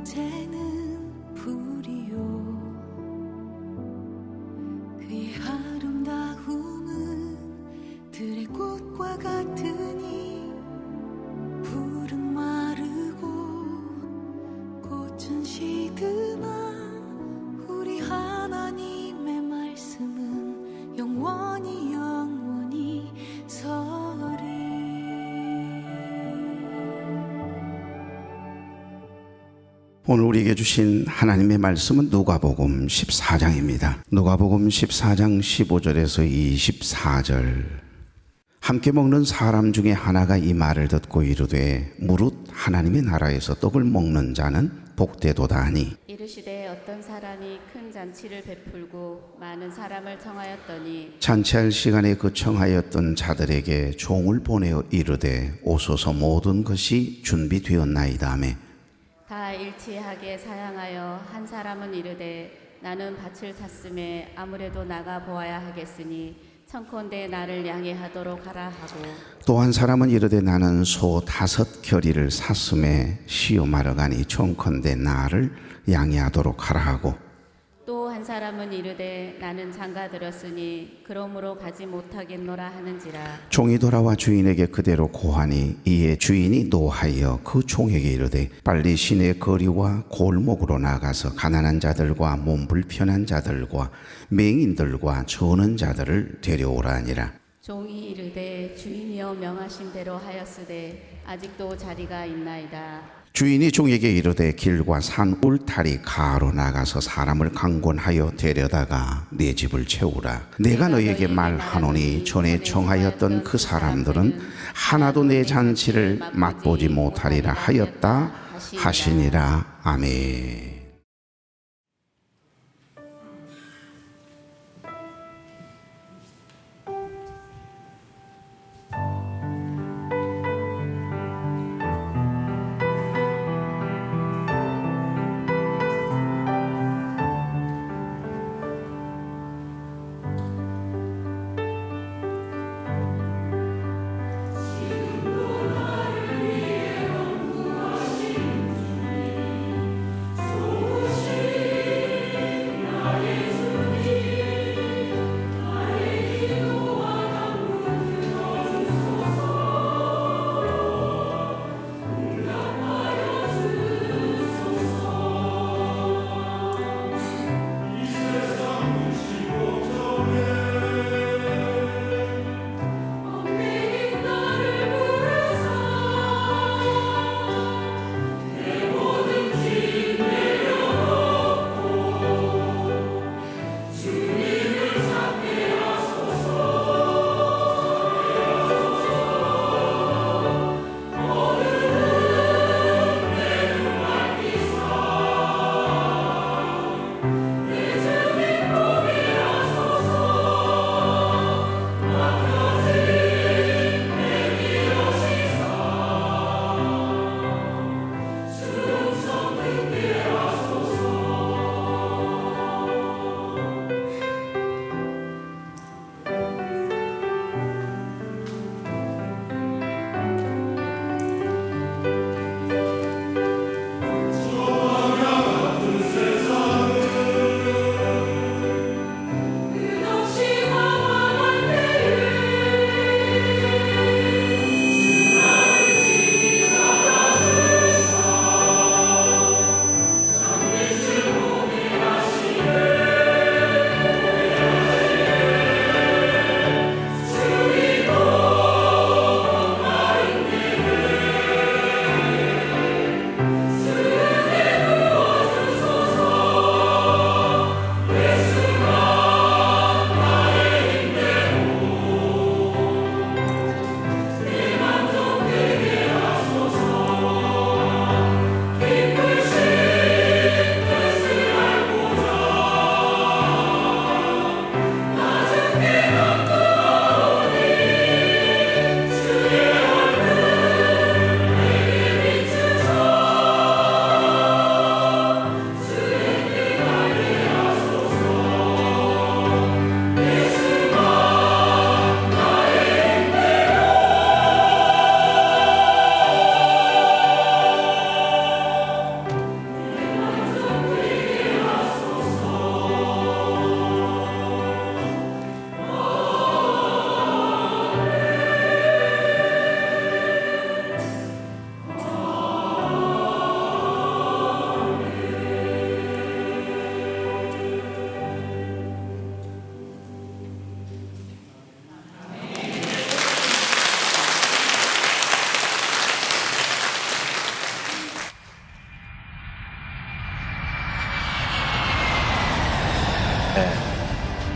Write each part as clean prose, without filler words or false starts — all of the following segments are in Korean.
이제는 불이요 그의 아름다움은 들의 꽃과 같으니 불은 마르고 꽃은 시드나 우리 하나님의 말씀은 영원히 서리. 오늘 우리에게 주신 하나님의 말씀은 누가복음 14장입니다. 누가복음 14장 15절에서 24절. 함께 먹는 사람 중에 하나가 이 말을 듣고 이르되 무릇 하나님의 나라에서 떡을 먹는 자는 복되도다 하니 이르시되 어떤 사람이 큰 잔치를 베풀고 많은 사람을 청하였더니 잔치할 시간에 그 청하였던 자들에게 종을 보내어 이르되 오소서 모든 것이 준비되었나이다 하매 다 일치하게 사양하여 한 사람은 이르되 나는 밭을 샀음에 아무래도 나가 보아야 하겠으니 청컨대 나를 양해하도록 하라 하고 또 한 사람은 이르되 나는 소 5겨리를 샀음에 시험하러 가니 청컨대 나를 양해하도록 하라 하고 또 한 사람은 이르되 나는 장가 들었으니 그러므로 가지 못하겠노라 하는지라. 종이 돌아와 주인에게 그대로 고하니 이에 주인이 노하여 그 종에게 이르되 빨리 시내 거리와 골목으로 나가서 가난한 자들과 몸 불편한 자들과 맹인들과 저는 자들을 데려오라 하니라. 종이 이르되 주인이여 명하신 대로 하였으되 아직도 자리가 있나이다. 주인이 종에게 이르되 길과 산 울타리 가로 나가서 사람을 강권하여 데려다가 네 집을 채우라. 내가 너에게 말하노니 전에 청하였던 그 사람들은 하나도 내 잔치를 맛보지 못하리라 하였다 하시니라. 아멘. 주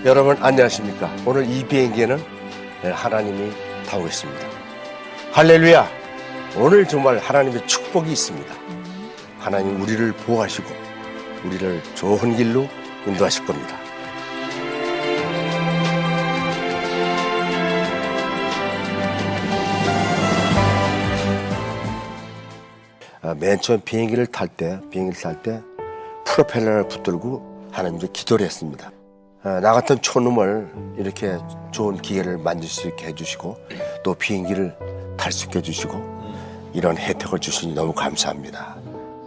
여러분 안녕하십니까? 오늘 이 비행기에는 하나님이 타고 있습니다. 할렐루야! 오늘 정말 하나님의 축복이 있습니다. 하나님 우리를 보호하시고 우리를 좋은 길로 인도하실 겁니다. 맨 처음 비행기를 탈 때 프로펠러를 붙들고 하나님께 기도를 했습니다. 나 같은 촌놈을 이렇게 좋은 기회를 만들 수 있게 해주시고 또 비행기를 탈 수 있게 해주시고 이런 혜택을 주시니 너무 감사합니다.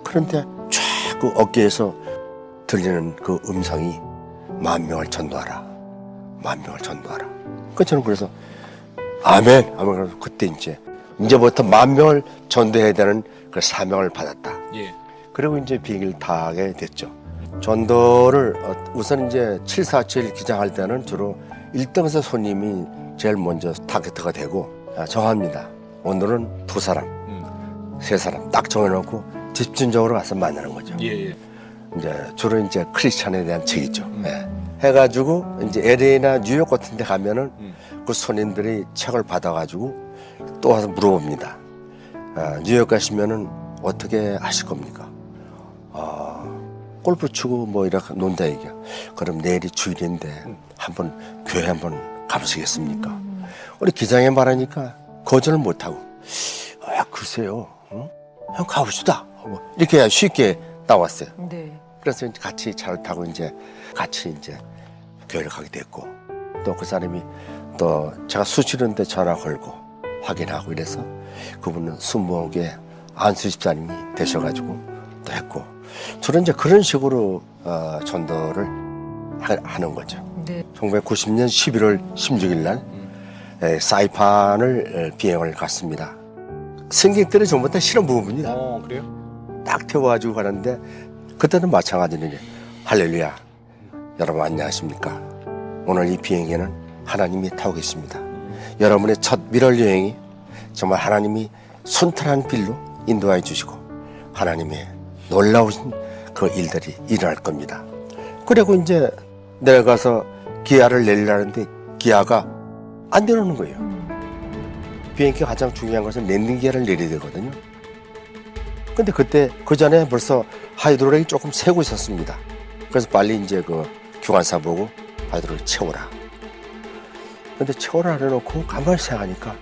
그런데 자꾸 어깨에서 들리는 그 음성이 10,000명을 전도하라. 10,000명을 전도하라. 저는 그래서 아멘. 아멘. 그때 이제부터 10,000명을 전도해야 되는 그 사명을 받았다. 예. 그리고 이제 비행기를 타게 됐죠. 전도를 우선 이제 747 기장할 때는 주로 1등석 손님이 제일 먼저 타겟가 되고 정합니다. 오늘은 2사람, 3사람 딱 정해놓고 집중적으로 가서 만나는 거죠. 예. 이제 주로 이제 크리스찬에 대한 책이죠. 예. 해가지고 이제 LA나 뉴욕 같은 데 가면은 그 손님들이 책을 받아가지고 또 와서 물어봅니다. 뉴욕 가시면은 어떻게 하실 겁니까? 골프 치고 뭐 이렇게 논다 얘기야. 그럼 내일이 주일인데 한번 교회 한번 가보시겠습니까? 우리 기장에 말하니까 거절을 못하고 글쎄요, 형 가봅시다. 이렇게 쉽게 나왔어요. 네. 그래서 이제 같이 차를 타고 같이 교회를 가게 됐고 또 그 사람이 또 제가 수치는데 전화 걸고 확인하고 이래서 그분은 순복의 안수 집사님이 되셔가지고 또 했고 저는 이제 그런 식으로 전도를 하는 거죠. 네. 1990년 11월 16일 날 사이판을 비행을 갔습니다. 승객들이 전부 다 실험 부분입니다. 그래요? 딱 태워가지고 가는데 그때는 마찬가지로 할렐루야. 여러분 안녕하십니까? 오늘 이 비행기는 하나님이 타고 계십니다. 여러분의 첫 미럴 여행이 정말 하나님이 순탄한 길로 인도해 주시고 하나님의 놀라우신 그 일들이 일어날 겁니다. 그리고 이제 내려가서 기아를 내리려는데 기아가 안 내려오는 거예요. 비행기 가장 중요한 것은 랜딩 기아를 내려야 되거든요. 근데 그때 그 전에 벌써 하이드로릭이 조금 새고 있었습니다. 그래서 빨리 이제 그 교관사 보고 하이드로릭 채워라. 근데 채워라 해놓고 가만히 생각하니까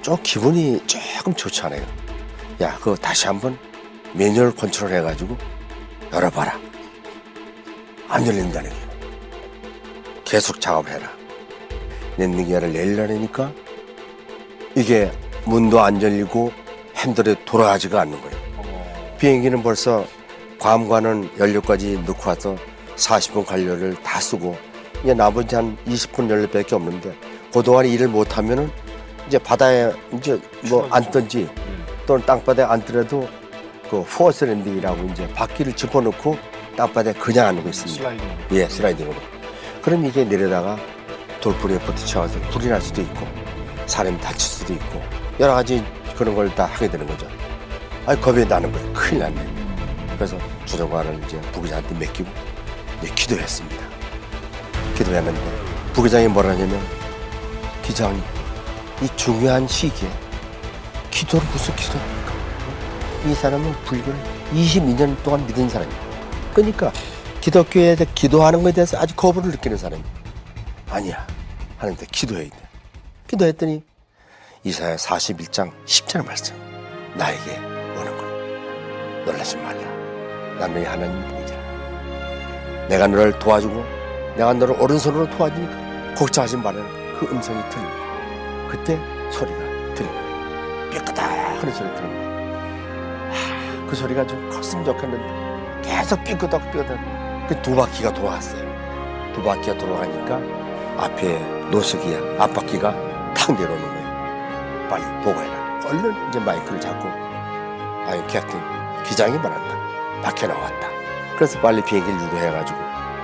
좀 기분이 조금 좋지 않아요. 야, 그거 다시 한번 매뉴얼 컨트롤 해가지고 열어봐라. 안 열린다는 거예요. 계속 작업해라. 랜딩 기아를 내리려니까 이게 문도 안 열리고 핸들이 돌아가지가 않는 거예요. 비행기는 벌써 괌과는 연료까지 넣고 와서 40분 관료를 다 쓰고 이제 나머지 한 20분 연료밖에 없는데 그동안 일을 못하면은 이제 바다에 이제 뭐 앉든지 또는 땅바닥에 앉더라도 그 포어스 랜딩이라고 이제 바퀴를 짚어놓고 땅바닥에 그냥 앉고 있습니다. 슬라이딩. 예, 슬라이딩으로. 그럼 이게 내려다가 돌부리에 부딪혀서 불이 날 수도 있고 사람이 다칠 수도 있고 여러 가지 그런 걸 다 하게 되는 거죠. 겁이 나는 거예요. 큰일 났네. 그래서 주정관을 이제 부기장한테 맡기고 이제 기도했습니다. 기도했는데 부기장이 뭐라 하냐면 기장님 이 중요한 시기에 기도를 무슨 기도입니까? 이 사람은 불교를 22년 동안 믿은 사람이에요. 그러니까 기독교에 대해 기도하는 것에 대해서 아주 거부를 느끼는 사람이에요. 아니야 하는데 기도해야 돼. 기도했더니 이사야 41장 10절 말씀 나에게 오는 것 놀라지 말라. 난 너희 하나님이니라. 내가 너를 도와주고 내가 너를 오른손으로 도와주니까 걱정하지 말라는 그 음성이 들리고 그때 소리가 들리는 거예요. 삐끄덕 하는 소리가 들리는 거예요. 그 소리가 좀 컸으면 좋겠는데 계속 삐끄덕 그 두 바퀴가 돌아갔어요. 두 바퀴가 돌아가니까 앞에 노스기야 앞바퀴가 탁 내려오는 거예요. 빨리 보고해라. 얼른 이제 마이크를 잡고 아유 캡틴 기장이 말한다. 밖에 나왔다. 그래서 빨리 비행기를 유도해가지고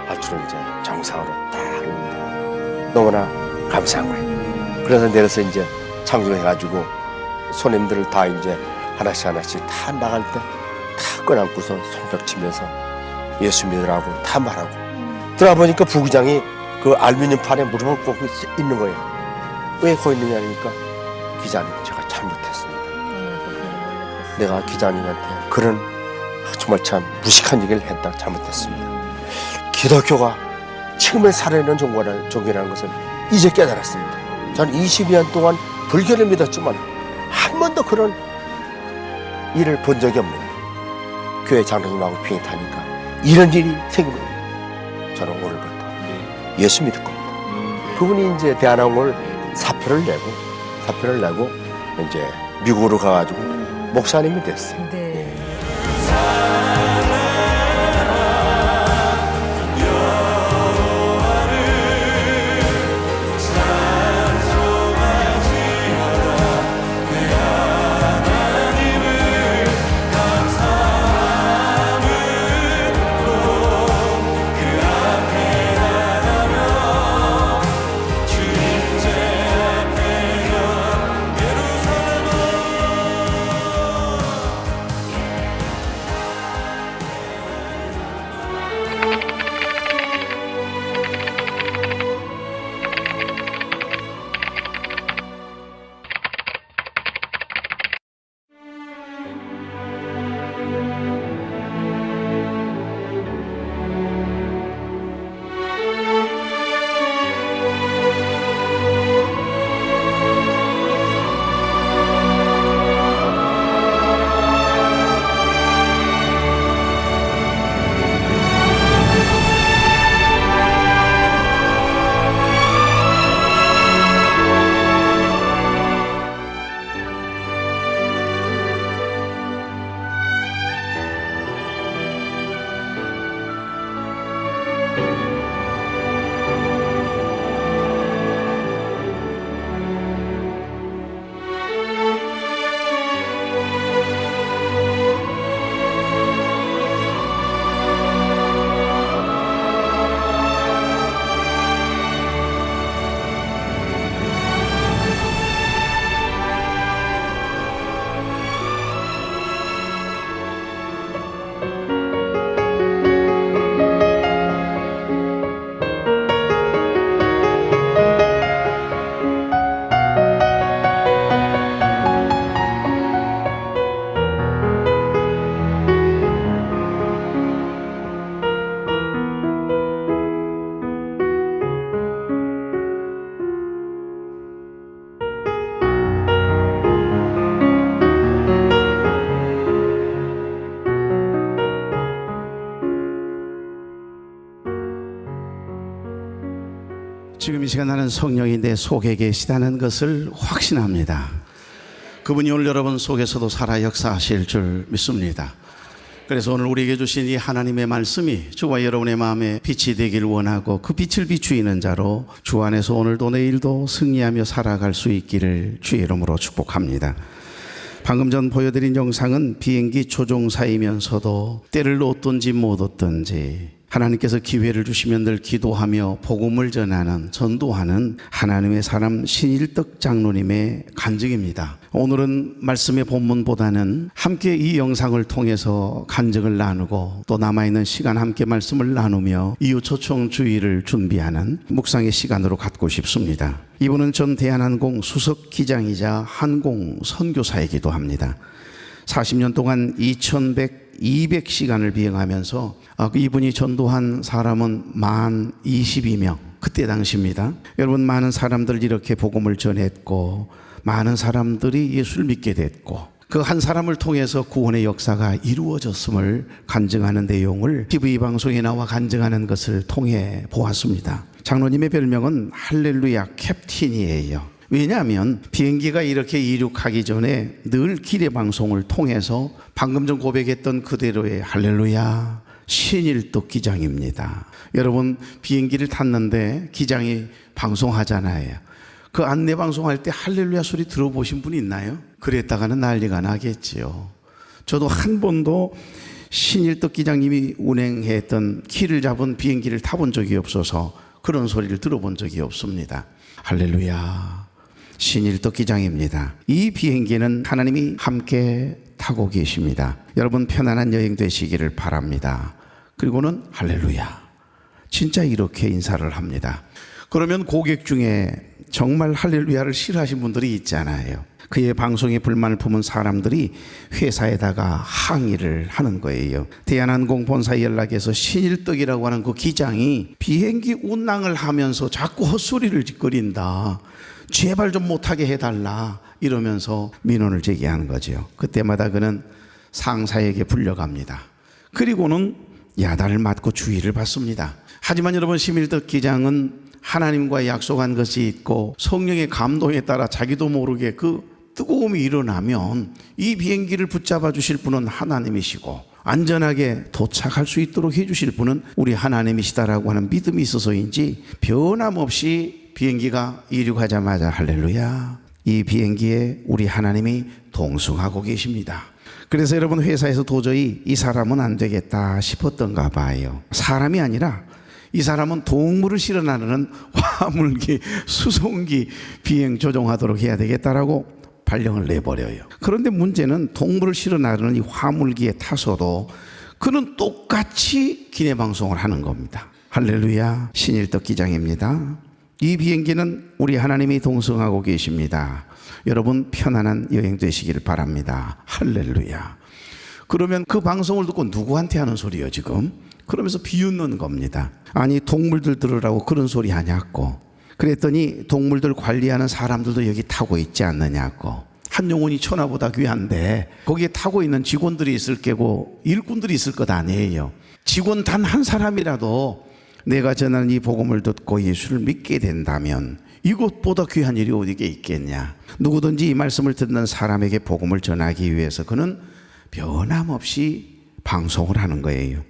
알트로 이제 정상으로 딱 합니다. 너무나 감사한 거예요. 그래서 내려서 이제 창조해가지고 손님들을 다 이제 하나씩 다 나갈 때 다 꺼안고서 손뼉 치면서 예수 믿으라고 다 말하고 들어보니까 부기장이 그 알루미늄 판에 무릎을 꿇고 있는 거예요. 왜 거기 있느냐니까 기자님 제가 잘못했습니다. 내가 기자님한테 그런 정말 참 무식한 얘기를 했다 잘못했습니다. 기독교가 지금의 살아있는 종교라는 것을 이제 깨달았습니다. 저는 22년 동안 불교를 믿었지만 한 번도 그런 일을 본 적이 없는 교회 장로님하고 비행기 타니까 이런 일이 생기는 거예요. 저는 오늘부터 예수 믿을 겁니다. 그분이 이제 대한항공을 사표를 내고 이제 미국으로 가가지고 목사님이 됐어요. 네. 지금 이 시간 나는 성령이 내 속에 계시다는 것을 확신합니다. 그분이 오늘 여러분 속에서도 살아 역사하실 줄 믿습니다. 그래서 오늘 우리에게 주신 이 하나님의 말씀이 저와 여러분의 마음에 빛이 되길 원하고 그 빛을 비추이는 자로 주 안에서 오늘도 내일도 승리하며 살아갈 수 있기를 주의 이름으로 축복합니다. 방금 전 보여드린 영상은 비행기 조종사이면서도 때를 얻든지 못 얻든지 하나님께서 기회를 주시면 늘 기도하며 복음을 전하는 전도하는 하나님의 사람 신일덕 장로님의 간증입니다. 오늘은 말씀의 본문보다는 함께 이 영상을 통해서 간증을 나누고 또 남아있는 시간 함께 말씀을 나누며 이웃 초청 주의를 준비하는 묵상의 시간으로 갖고 싶습니다. 이분은 전 대한항공 수석 기장이자 항공 선교사이기도 합니다. 40년 동안 200시간을 비행하면서 이분이 전도한 사람은 만 22명. 그때 당시입니다. 여러분, 많은 사람들 이렇게 복음을 전했고 많은 사람들이 예수를 믿게 됐고 그 한 사람을 통해서 구원의 역사가 이루어졌음을 간증하는 내용을 TV 방송에 나와 간증하는 것을 통해 보았습니다. 장로님의 별명은 할렐루야 캡틴이에요. 왜냐하면 비행기가 이렇게 이륙하기 전에 늘 기례 방송을 통해서 방금 전 고백했던 그대로의 할렐루야 신일덕 기장입니다. 여러분, 비행기를 탔는데 기장이 방송하잖아요. 그 안내 방송할 때 할렐루야 소리 들어보신 분 있나요? 그랬다가는 난리가 나겠지요. 저도 한 번도 신일덕 기장님이 운행했던 키를 잡은 비행기를 타본 적이 없어서 그런 소리를 들어본 적이 없습니다. 할렐루야 신일덕 기장입니다. 이 비행기는 하나님이 함께 타고 계십니다. 여러분 편안한 여행 되시기를 바랍니다. 그리고는 할렐루야 진짜 이렇게 인사를 합니다. 그러면 고객 중에 정말 할렐루야를 싫어하신 분들이 있잖아요. 그의 방송에 불만을 품은 사람들이 회사에다가 항의를 하는 거예요. 대한항공 본사에 연락해서 신일덕이라고 하는 그 기장이 비행기 운항을 하면서 자꾸 헛소리를 짓거린다, 제발 좀 못하게 해달라, 이러면서 민원을 제기하는 거죠. 그때마다 그는 상사에게 불려갑니다. 그리고는 야단을 맞고 주의를 받습니다. 하지만 여러분, 신일덕 기장은 하나님과 약속한 것이 있고 성령의 감동에 따라 자기도 모르게 그 뜨거움이 일어나면 이 비행기를 붙잡아 주실 분은 하나님이시고 안전하게 도착할 수 있도록 해주실 분은 우리 하나님이시다라고 하는 믿음이 있어서인지 변함없이 비행기가 이륙하자마자 할렐루야, 이 비행기에 우리 하나님이 동승하고 계십니다. 그래서 여러분, 회사에서 도저히 이 사람은 안 되겠다 싶었던가 봐요. 사람이 아니라 이 사람은 동물을 실어 나르는 화물기, 수송기 비행 조종하도록 해야 되겠다라고 발령을 내버려요. 그런데 문제는 동물을 실어 나르는 이 화물기에 타서도 그는 똑같이 기내 방송을 하는 겁니다. 할렐루야, 신일덕 기장입니다. 이 비행기는 우리 하나님이 동승하고 계십니다. 여러분, 편안한 여행 되시기를 바랍니다. 할렐루야. 그러면 그 방송을 듣고 누구한테 하는 소리예요 지금? 그러면서 비웃는 겁니다. 아니, 동물들 들으라고 그런 소리 하냐고. 그랬더니 동물들 관리하는 사람들도 여기 타고 있지 않느냐고. 한 영혼이 천하보다 귀한데 거기에 타고 있는 직원들이 있을 게고 일꾼들이 있을 것 아니에요. 직원 단 한 사람이라도 내가 전하는 이 복음을 듣고 예수를 믿게 된다면 이것보다 귀한 일이 어디에 있겠냐. 누구든지 이 말씀을 듣는 사람에게 복음을 전하기 위해서 그는 변함없이 방송을 하는 거예요.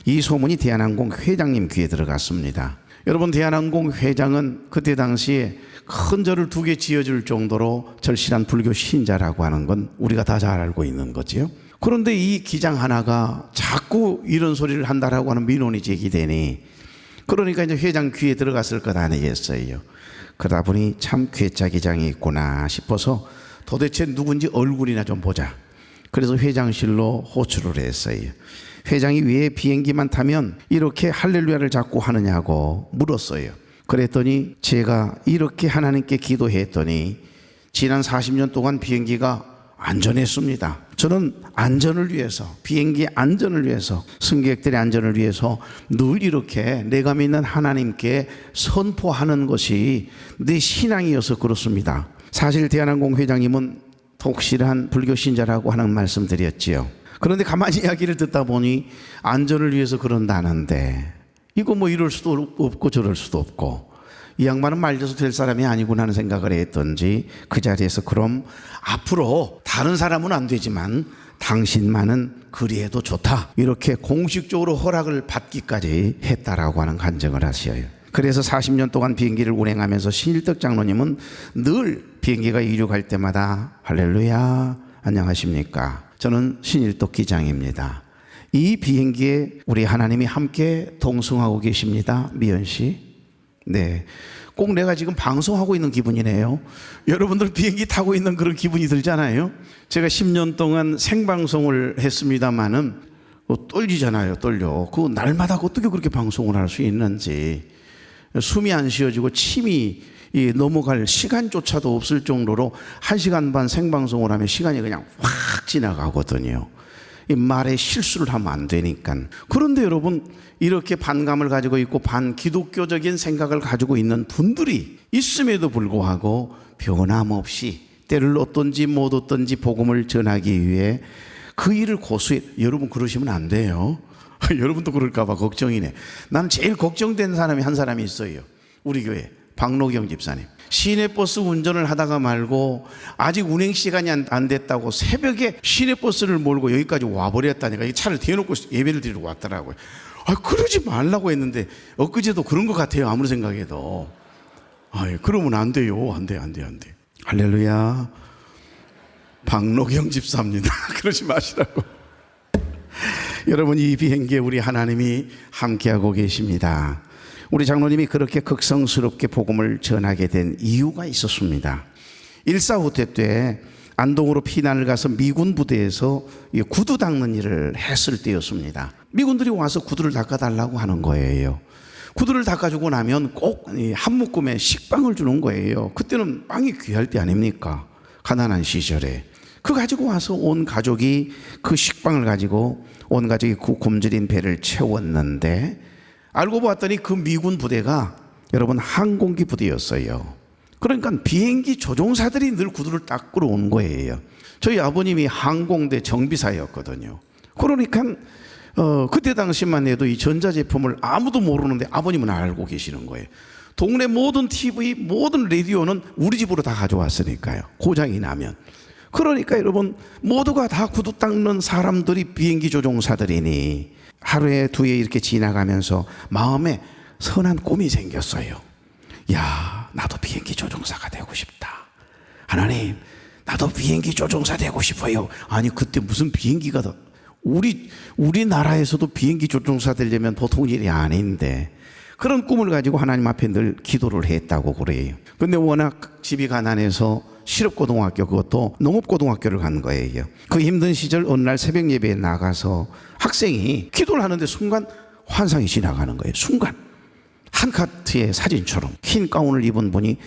이 소문이 대한항공 회장님 귀에 들어갔습니다. 여러분, 대한항공 회장은 그때 당시에 큰 절을 2개 지어줄 정도로 절실한 불교 신자라고 하는 건 우리가 다 잘 알고 있는 거죠. 그런데 이 기장 하나가 자꾸 이런 소리를 한다라고 하는 민원이 제기되니, 그러니까 이제 회장 귀에 들어갔을 것 아니겠어요. 그러다 보니 참 괴짜 기장이 있구나 싶어서 도대체 누군지 얼굴이나 좀 보자. 그래서 회장실로 호출을 했어요. 회장이 왜 비행기만 타면 이렇게 할렐루야를 자꾸 하느냐고 물었어요. 그랬더니 제가 이렇게 하나님께 기도했더니 지난 40년 동안 비행기가 안전했습니다. 저는 안전을 위해서, 비행기 안전을 위해서, 승객들의 안전을 위해서 늘 이렇게 내가 믿는 하나님께 선포하는 것이 내 신앙이어서 그렇습니다. 사실 대한항공 회장님은 독실한 불교 신자라고 하는 말씀드렸지요. 그런데 가만히 이야기를 듣다 보니 안전을 위해서 그런다는데 이거 뭐 이럴 수도 없고 저럴 수도 없고 이 양반은 말려서 될 사람이 아니구나 하는 생각을 했던지 그 자리에서 그럼 앞으로 다른 사람은 안 되지만 당신만은 그리해도 좋다, 이렇게 공식적으로 허락을 받기까지 했다라고 하는 간증을 하셔요. 그래서 40년 동안 비행기를 운행하면서 신일덕 장로님은 늘 비행기가 이륙할 때마다 할렐루야, 안녕하십니까, 저는 신일덕 기장입니다. 이 비행기에 우리 하나님이 함께 동승하고 계십니다. 미연 씨. 네. 꼭 내가 지금 방송하고 있는 기분이네요. 여러분들 비행기 타고 있는 그런 기분이 들잖아요. 제가 10년 동안 생방송을 했습니다마는 떨리잖아요. 떨려. 그 날마다 어떻게 그렇게 방송을 할 수 있는지. 숨이 안 쉬어지고 침이 넘어갈 시간조차도 없을 정도로 1시간 반 생방송을 하면 시간이 그냥 확 지나가거든요. 이 말에 실수를 하면 안 되니까. 그런데 여러분, 이렇게 반감을 가지고 있고 반기독교적인 생각을 가지고 있는 분들이 있음에도 불구하고 변함없이 때를 얻든지 못 얻든지 복음을 전하기 위해 그 일을 고수해. 여러분 그러시면 안 돼요. 여러분도 그럴까 봐 걱정이네. 나는 제일 걱정된 사람이 한 사람이 있어요. 우리 교회 박노경 집사님. 시내버스 운전을 하다가 말고 아직 운행 시간이 안 됐다고 새벽에 시내버스를 몰고 여기까지 와버렸다니까. 이 차를 대놓고 예배를 드리러 왔더라고요. 그러지 말라고 했는데 엊그제도 그런 것 같아요. 아무리 생각해도. 그러면 안 돼요. 안 돼. 할렐루야. 박노경 집사입니다. 그러지 마시라고. 여러분, 이 비행기에 우리 하나님이 함께하고 계십니다. 우리 장로님이 그렇게 극성스럽게 복음을 전하게 된 이유가 있었습니다. 1.4 때 안동으로 피난을 가서 미군 부대에서 구두 닦는 일을 했을 때였습니다. 미군들이 와서 구두를 닦아달라고 하는 거예요. 구두를 닦아주고 나면 꼭 한 묶음에 식빵을 주는 거예요. 그때는 빵이 귀할 때 아닙니까? 가난한 시절에. 그 가지고 와서 온 가족이 그 식빵을 가지고 온 가족이 그 굶주린 배를 채웠는데, 알고 봤더니 그 미군 부대가 여러분 항공기 부대였어요. 그러니까 비행기 조종사들이 늘 구두를 닦으러 온 거예요. 저희 아버님이 항공대 정비사였거든요. 그러니까 그때 당시만 해도 이 전자제품을 아무도 모르는데 아버님은 알고 계시는 거예요. 동네 모든 TV, 모든 라디오는 우리 집으로 다 가져왔으니까요. 고장이 나면. 그러니까 여러분 모두가 다 구두 닦는 사람들이 비행기 조종사들이니 하루에 두에 이렇게 지나가면서 마음에 선한 꿈이 생겼어요. 야, 나도 비행기 조종사가 되고 싶다. 하나님, 나도 비행기 조종사 되고 싶어요. 아니, 그때 무슨 비행기가 더, 우리나라에서도 비행기 조종사 되려면 보통 일이 아닌데, 그런 꿈을 가지고 하나님 앞에 늘 기도를 했다고 그래요. 근데 워낙 집이 가난해서 실업고등학교, 그것도 농업고등학교를 간 거예요. 그 힘든 시절 어느 날 새벽 예배에 나가서 학생이 기도를 하는데 순간 환상이 지나가는 거예요. 순간 한 카트의 사진처럼 흰 가운을 입은 분이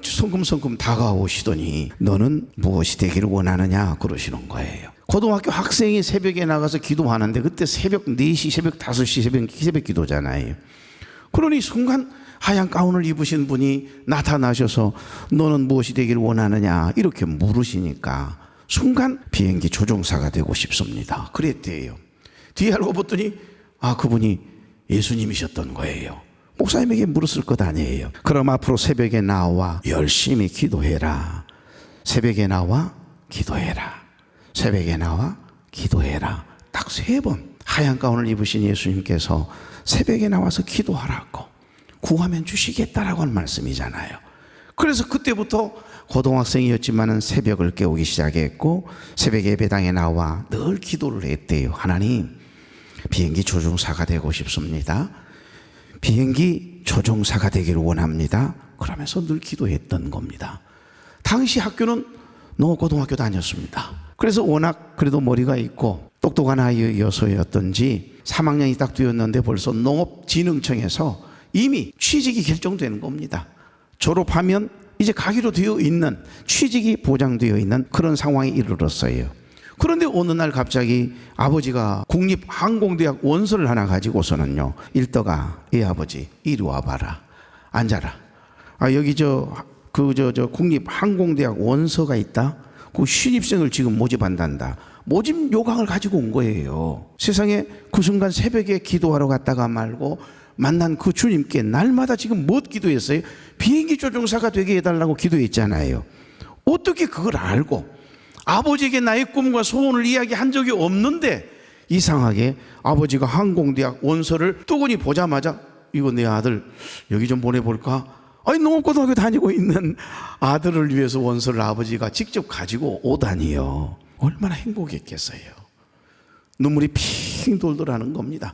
성큼성큼 다가오시더니 너는 무엇이 되기를 원하느냐 그러시는 거예요. 고등학교 학생이 새벽에 나가서 기도하는데 그때 새벽 4시, 새벽 5시 새벽 기도잖아요. 그러니 순간 하얀 가운을 입으신 분이 나타나셔서 너는 무엇이 되기를 원하느냐 이렇게 물으시니까 순간 비행기 조종사가 되고 싶습니다 그랬대요. 뒤에 알고 봤더니 그분이 예수님이셨던 거예요. 목사님에게 물었을 것 아니에요. 그럼 앞으로 새벽에 나와 열심히 기도해라. 새벽에 나와 기도해라. 새벽에 나와 기도해라. 딱 3번 하얀 가운을 입으신 예수님께서 새벽에 나와서 기도하라고, 구하면 주시겠다라고 하는 말씀이잖아요. 그래서 그때부터 고등학생이었지만은 새벽을 깨우기 시작했고 새벽 예배당에 나와 늘 기도를 했대요. 하나님, 비행기 조종사가 되고 싶습니다. 비행기 조종사가 되기를 원합니다. 그러면서 늘 기도했던 겁니다. 당시 학교는 농업고등학교 다녔습니다. 그래서 워낙 그래도 머리가 있고 똑똑한 아이여서였던지 3학년이 딱 되었는데 벌써 농업진흥청에서 이미 취직이 결정되는 겁니다. 졸업하면 이제 가기로 되어 있는, 취직이 보장되어 있는 그런 상황에 이르렀어요. 그런데 어느 날 갑자기 아버지가 국립항공대학 원서를 하나 가지고서는요, 일더가 이 아버지 이리 와봐라, 앉아라. 여기 국립항공대학 원서가 있다. 그 신입생을 지금 모집한단다. 모집 요강을 가지고 온 거예요. 세상에 그 순간 새벽에 기도하러 갔다가 말고 만난 그 주님께 날마다 지금 못 기도했어요? 비행기 조종사가 되게 해달라고 기도했잖아요. 어떻게 그걸 알고 아버지에게 나의 꿈과 소원을 이야기한 적이 없는데 이상하게 아버지가 항공대학 원서를 뜨거니 보자마자 이거 내 아들 여기 좀 보내볼까? 농업고등학교 다니고 있는 아들을 위해서 원서를 아버지가 직접 가지고 오다니요. 얼마나 행복했겠어요. 눈물이 핑 돌더라는 겁니다.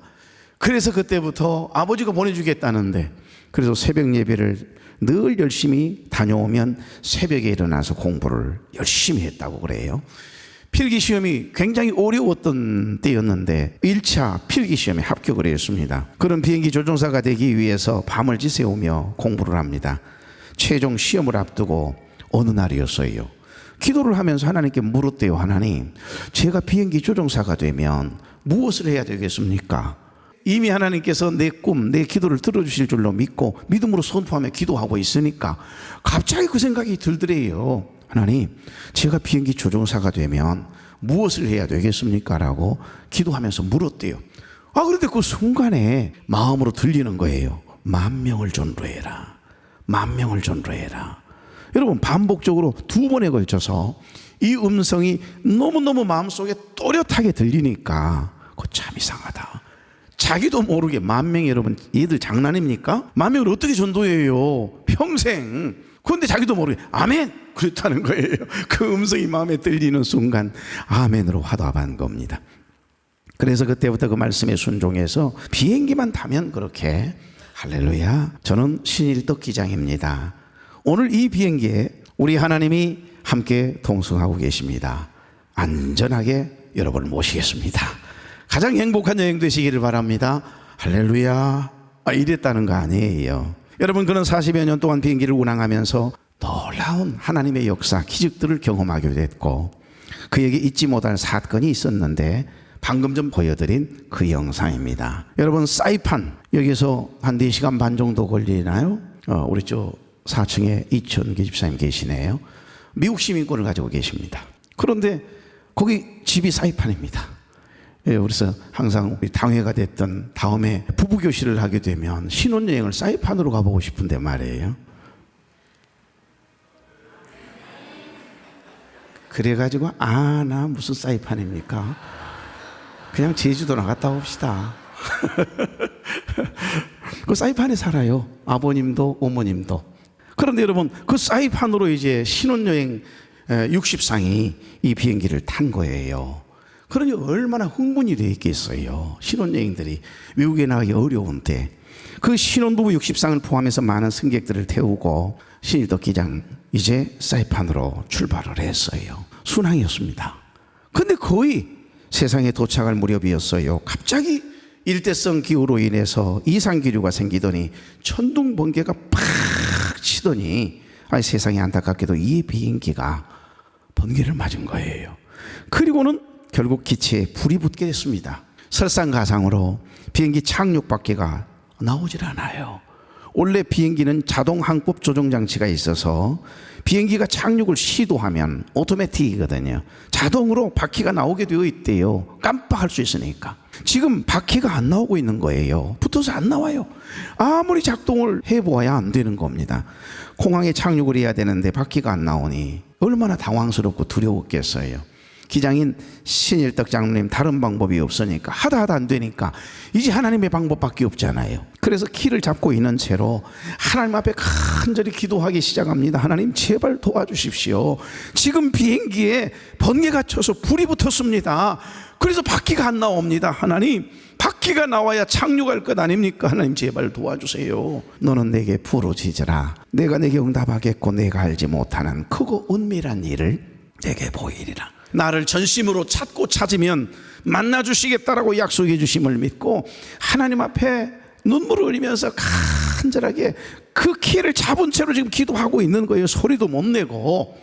그래서 그때부터 아버지가 보내주겠다는데, 그래서 새벽 예배를 늘 열심히 다녀오면 새벽에 일어나서 공부를 열심히 했다고 그래요. 필기시험이 굉장히 어려웠던 때였는데 1차 필기시험에 합격을 했습니다. 그런 비행기 조종사가 되기 위해서 밤을 지새우며 공부를 합니다. 최종 시험을 앞두고 어느 날이었어요. 기도를 하면서 하나님께 물었대요. 하나님, 제가 비행기 조종사가 되면 무엇을 해야 되겠습니까? 이미 하나님께서 내 꿈, 내 기도를 들어주실 줄로 믿고 믿음으로 선포하며 기도하고 있으니까 갑자기 그 생각이 들더래요. 하나님, 제가 비행기 조종사가 되면 무엇을 해야 되겠습니까? 라고 기도하면서 물었대요. 그런데 그 순간에 마음으로 들리는 거예요. 10,000명을 전도해라. 10,000명을 전도해라. 여러분, 반복적으로 2번에 걸쳐서 이 음성이 너무너무 마음속에 또렷하게 들리니까 그거 참 이상하다. 자기도 모르게 10,000명, 여러분, 얘들 장난입니까? 10,000명을 어떻게 전도해요? 평생. 그런데 자기도 모르게 아멘! 그랬다는 거예요. 그 음성이 마음에 들리는 순간 아멘으로 화답한 겁니다. 그래서 그때부터 그 말씀에 순종해서 비행기만 타면 그렇게, 할렐루야, 저는 신일덕 기장입니다. 오늘 이 비행기에 우리 하나님이 함께 동승하고 계십니다. 안전하게 여러분을 모시겠습니다. 가장 행복한 여행 되시기를 바랍니다. 할렐루야, 이랬다는 거 아니에요. 여러분, 그는 40여 년 동안 비행기를 운항하면서 놀라운 하나님의 역사, 기적들을 경험하게 됐고 그에게 잊지 못할 사건이 있었는데 방금 전 보여드린 그 영상입니다. 여러분, 사이판, 여기서 한 4시간 반 정도 걸리나요? 우리 저 4층에 이천기 집사님 계시네요. 미국 시민권을 가지고 계십니다. 그런데 거기 집이 사이판입니다. 그래서 항상 우리 당회가 됐던 다음에 부부교실을 하게 되면 신혼여행을 사이판으로 가보고 싶은데 말이에요. 그래가지고 나 무슨 사이판입니까? 그냥 제주도 나갔다 옵시다. 그 사이판에 살아요. 아버님도 어머님도. 그런데 여러분, 그 사이판으로 이제 신혼여행 60상이 이 비행기를 탄 거예요. 그러니 얼마나 흥분이 돼 있겠어요. 신혼여행들이 외국에 나가기 어려운데 그 신혼부부 60상을 포함해서 많은 승객들을 태우고 신일덕 기장 이제 사이판으로 출발을 했어요. 순항이었습니다. 근데 거의 세상에 도착할 무렵이었어요. 갑자기 일대성 기후로 인해서 이상기류가 생기더니 천둥 번개가 팍 치더니 세상에 안타깝게도 이 비행기가 번개를 맞은 거예요. 그리고는 결국 기체에 불이 붙게 됐습니다. 설상가상으로 비행기 착륙 밖에가 나오질 않아요. 원래 비행기는 자동 항법 조정 장치가 있어서 비행기가 착륙을 시도하면 오토매틱이거든요. 자동으로 바퀴가 나오게 되어 있대요. 깜빡할 수 있으니까. 지금 바퀴가 안 나오고 있는 거예요. 붙어서 안 나와요. 아무리 작동을 해보아야 안 되는 겁니다. 공항에 착륙을 해야 되는데 바퀴가 안 나오니 얼마나 당황스럽고 두려웠겠어요. 기장인 신일덕 장로님, 다른 방법이 없으니까 하다 안 되니까 이제 하나님의 방법밖에 없잖아요. 그래서 키를 잡고 있는 채로 하나님 앞에 간절히 기도하기 시작합니다. 하나님, 제발 도와주십시오. 지금 비행기에 번개가 쳐서 불이 붙었습니다. 그래서 바퀴가 안 나옵니다. 하나님, 바퀴가 나와야 착륙할 것 아닙니까? 하나님, 제발 도와주세요. 너는 내게 부르짖으라. 내가 내게 응답하겠고 내가 알지 못하는 크고 은밀한 일을 내게 보이리라. 나를 전심으로 찾고 찾으면 만나주시겠다라고 약속해 주심을 믿고 하나님 앞에 눈물을 흘리면서 간절하게 그 키를 잡은 채로 지금 기도하고 있는 거예요. 소리도 못 내고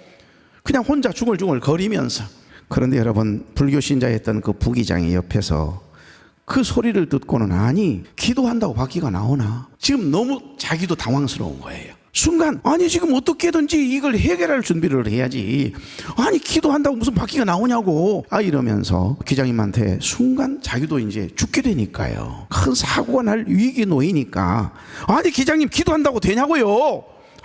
그냥 혼자 중얼중얼 거리면서. 그런데 여러분, 불교 신자였던 그 부기장이 옆에서 그 소리를 듣고는 기도한다고 바퀴가 나오나? 지금 너무 자기도 당황스러운 거예요. 순간 지금 어떻게든지 이걸 해결할 준비를 해야지. 기도한다고 무슨 바퀴가 나오냐고 이러면서 기장님한테 순간 자기도 이제 죽게 되니까요. 큰 사고가 날 위기에 놓이니까 기장님, 기도한다고 되냐고요?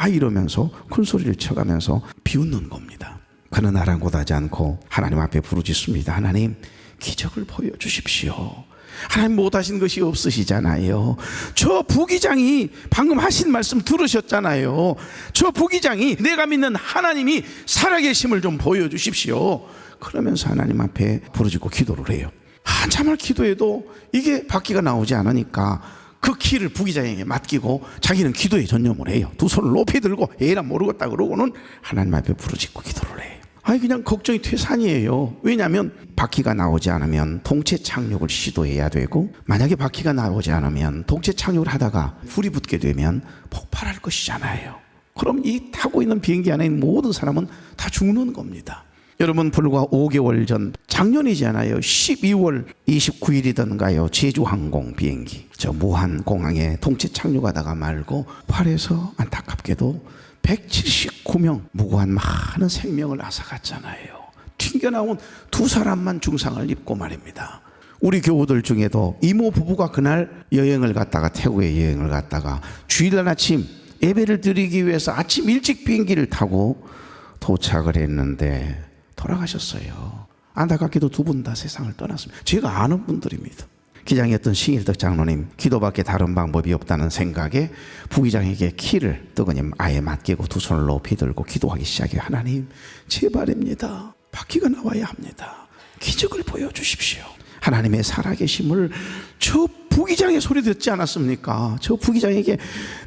이러면서 큰 소리를 쳐가면서 비웃는 겁니다. 그는 아랑곳하지 않고 하나님 앞에 부르짖습니다. 하나님, 기적을 보여주십시오. 하나님, 못하신 것이 없으시잖아요. 저 부기장이 방금 하신 말씀 들으셨잖아요. 저 부기장이 내가 믿는 하나님이 살아계심을 좀 보여주십시오. 그러면서 하나님 앞에 부르짖고 기도를 해요. 한참을 기도해도 이게 바퀴가 나오지 않으니까 그 키를 부기장에게 맡기고 자기는 기도에 전념을 해요. 두 손을 높이 들고 에라 모르겠다 그러고는 하나님 앞에 부르짖고 기도를 해요. 그냥 걱정이 퇴산이에요. 왜냐하면 바퀴가 나오지 않으면 동체 착륙을 시도해야 되고, 만약에 바퀴가 나오지 않으면 동체 착륙을 하다가 불이 붙게 되면 폭발할 것이잖아요. 그럼 이 타고 있는 비행기 안에 있는 모든 사람은 다 죽는 겁니다. 여러분, 불과 5개월 전, 작년이잖아요. 12월 29일이던가요. 제주항공 비행기 저 무한공항에 동체 착륙하다가 말고 폭발해서 안타깝게도 179명 무고한 많은 생명을 앗아갔잖아요. 튕겨나온 2사람만 중상을 입고 말입니다. 우리 교우들 중에도 이모 부부가 그날 여행을 갔다가, 태국에 여행을 갔다가 주일날 아침 예배를 드리기 위해서 아침 일찍 비행기를 타고 도착을 했는데 돌아가셨어요. 안타깝게도 2분 다 세상을 떠났습니다. 제가 아는 분들입니다. 기장이었던 신일덕 장로님, 기도밖에 다른 방법이 없다는 생각에 부기장에게 키를 뜨거니 아예 맡기고 두 손을 높이 들고 기도하기 시작해요. 하나님, 제발입니다. 바퀴가 나와야 합니다. 기적을 보여주십시오. 하나님의 살아계심을 저 부기장의 소리 듣지 않았습니까? 저 부기장에게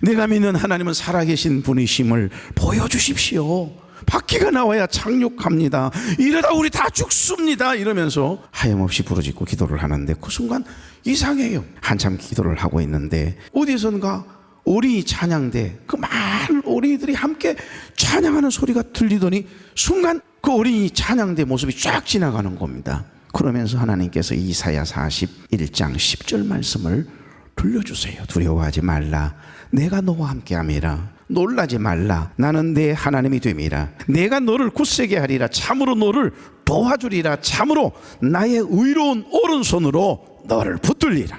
내가 믿는 하나님은 살아계신 분이심을 보여주십시오. 바퀴가 나와야 착륙합니다. 이러다 우리 다 죽습니다. 이러면서 하염없이 부르짖고 기도를 하는데 그 순간 이상해요. 한참 기도를 하고 있는데 어디선가 어린이 찬양대, 그 많은 어린이들이 함께 찬양하는 소리가 들리더니 순간 그 어린이 찬양대 모습이 쫙 지나가는 겁니다. 그러면서 하나님께서 이사야 41장 10절 말씀을 들려주세요. 두려워하지 말라. 내가 너와 함께함이라. 놀라지 말라. 나는 내 하나님이 됨이라. 내가 너를 굳세게 하리라. 참으로 너를 도와주리라. 참으로 나의 의로운 오른손으로 너를 붙들리라.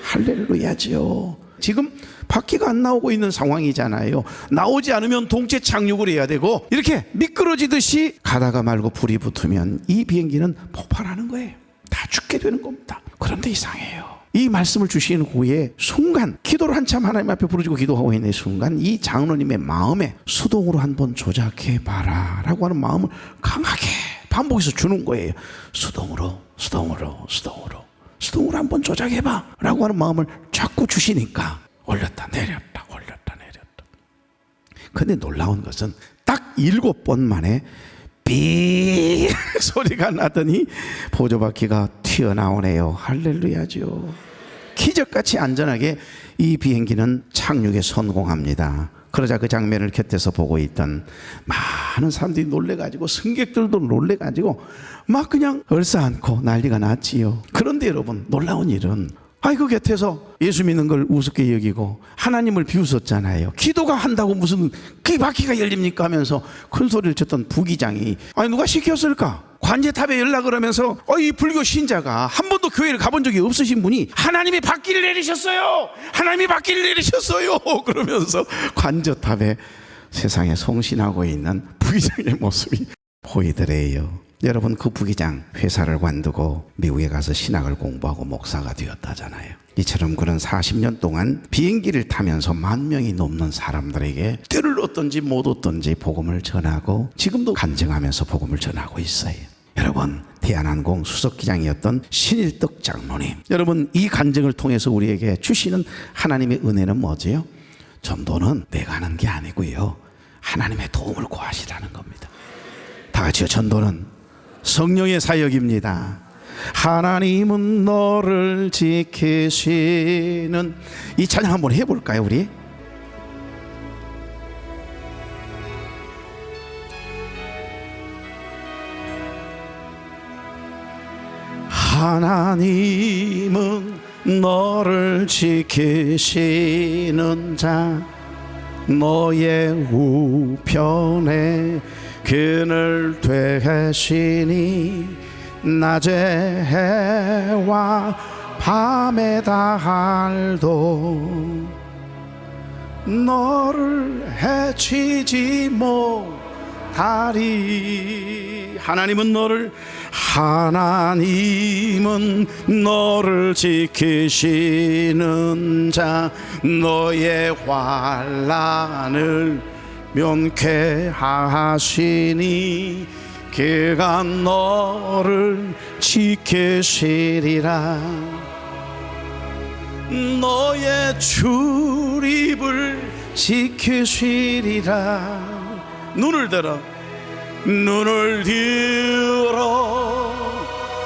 할렐루야지요. 지금 바퀴가 안 나오고 있는 상황이잖아요. 나오지 않으면 동체 착륙을 해야 되고 이렇게 미끄러지듯이 가다가 말고 불이 붙으면 이 비행기는 폭발하는 거예요. 다 죽게 되는 겁니다. 그런데 이상해요. 이 말씀을 주시는 후에 순간 기도를 한참 하나님 앞에 부르짖고 기도하고 있는 순간 이 장로님의 마음에 수동으로 한번 조작해봐라 라고 하는 마음을 강하게 반복해서 주는 거예요. 수동으로 한번 조작해봐 라고 하는 마음을 자꾸 주시니까 올렸다 내렸다 근데 놀라운 것은 딱 7번 만에 삐 소리가 나더니 보조바퀴가 튀어나오네요. 할렐루야죠. 기적같이 안전하게 이 비행기는 착륙에 성공합니다. 그러자 그 장면을 곁에서 보고 있던 많은 사람들이 놀래가지고 승객들도 놀래가지고 막 그냥 얼싸안고 난리가 났지요. 그런데 여러분 놀라운 일은 그 곁에서 예수 믿는 걸 우습게 여기고 하나님을 비웃었잖아요. 기도가 한다고 무슨 그 바퀴가 열립니까 하면서 큰 소리를 쳤던 부기장이 누가 시켰을까? 관제탑에 연락을 하면서 이 불교 신자가 한 번도 교회를 가본 적이 없으신 분이 하나님이 바퀴를 내리셨어요. 그러면서 관제탑에 세상에 송신하고 있는 부기장의 모습이 보이더래요. 여러분 그 부기장 회사를 관두고 미국에 가서 신학을 공부하고 목사가 되었다잖아요. 이처럼 그런 40년 동안 비행기를 타면서 10,000명이 넘는 사람들에게 때를 얻든지 못 얻든지 복음을 전하고 지금도 간증하면서 복음을 전하고 있어요. 여러분 대한항공 수석기장이었던 신일덕 장로님, 여러분 이 간증을 통해서 우리에게 주시는 하나님의 은혜는 뭐지요? 전도는 내가 하는 게 아니고요, 하나님의 도움을 구하시라는 겁니다. 다 같이요. 전도는 성령의 사역입니다. 하나님은 너를 지키시는 이 찬양 한번 해볼까요 우리? 하나님은 너를 지키시는 자, 너의 우편에 그늘 되시니 낮에 해와 밤에 달도 너를 해치지 못하리. 하나님은 너를 지키시는 자, 너의 환난을 면케하시니 그가 너를 지키시리라. 너의 출입을 지키시리라. 눈을 들어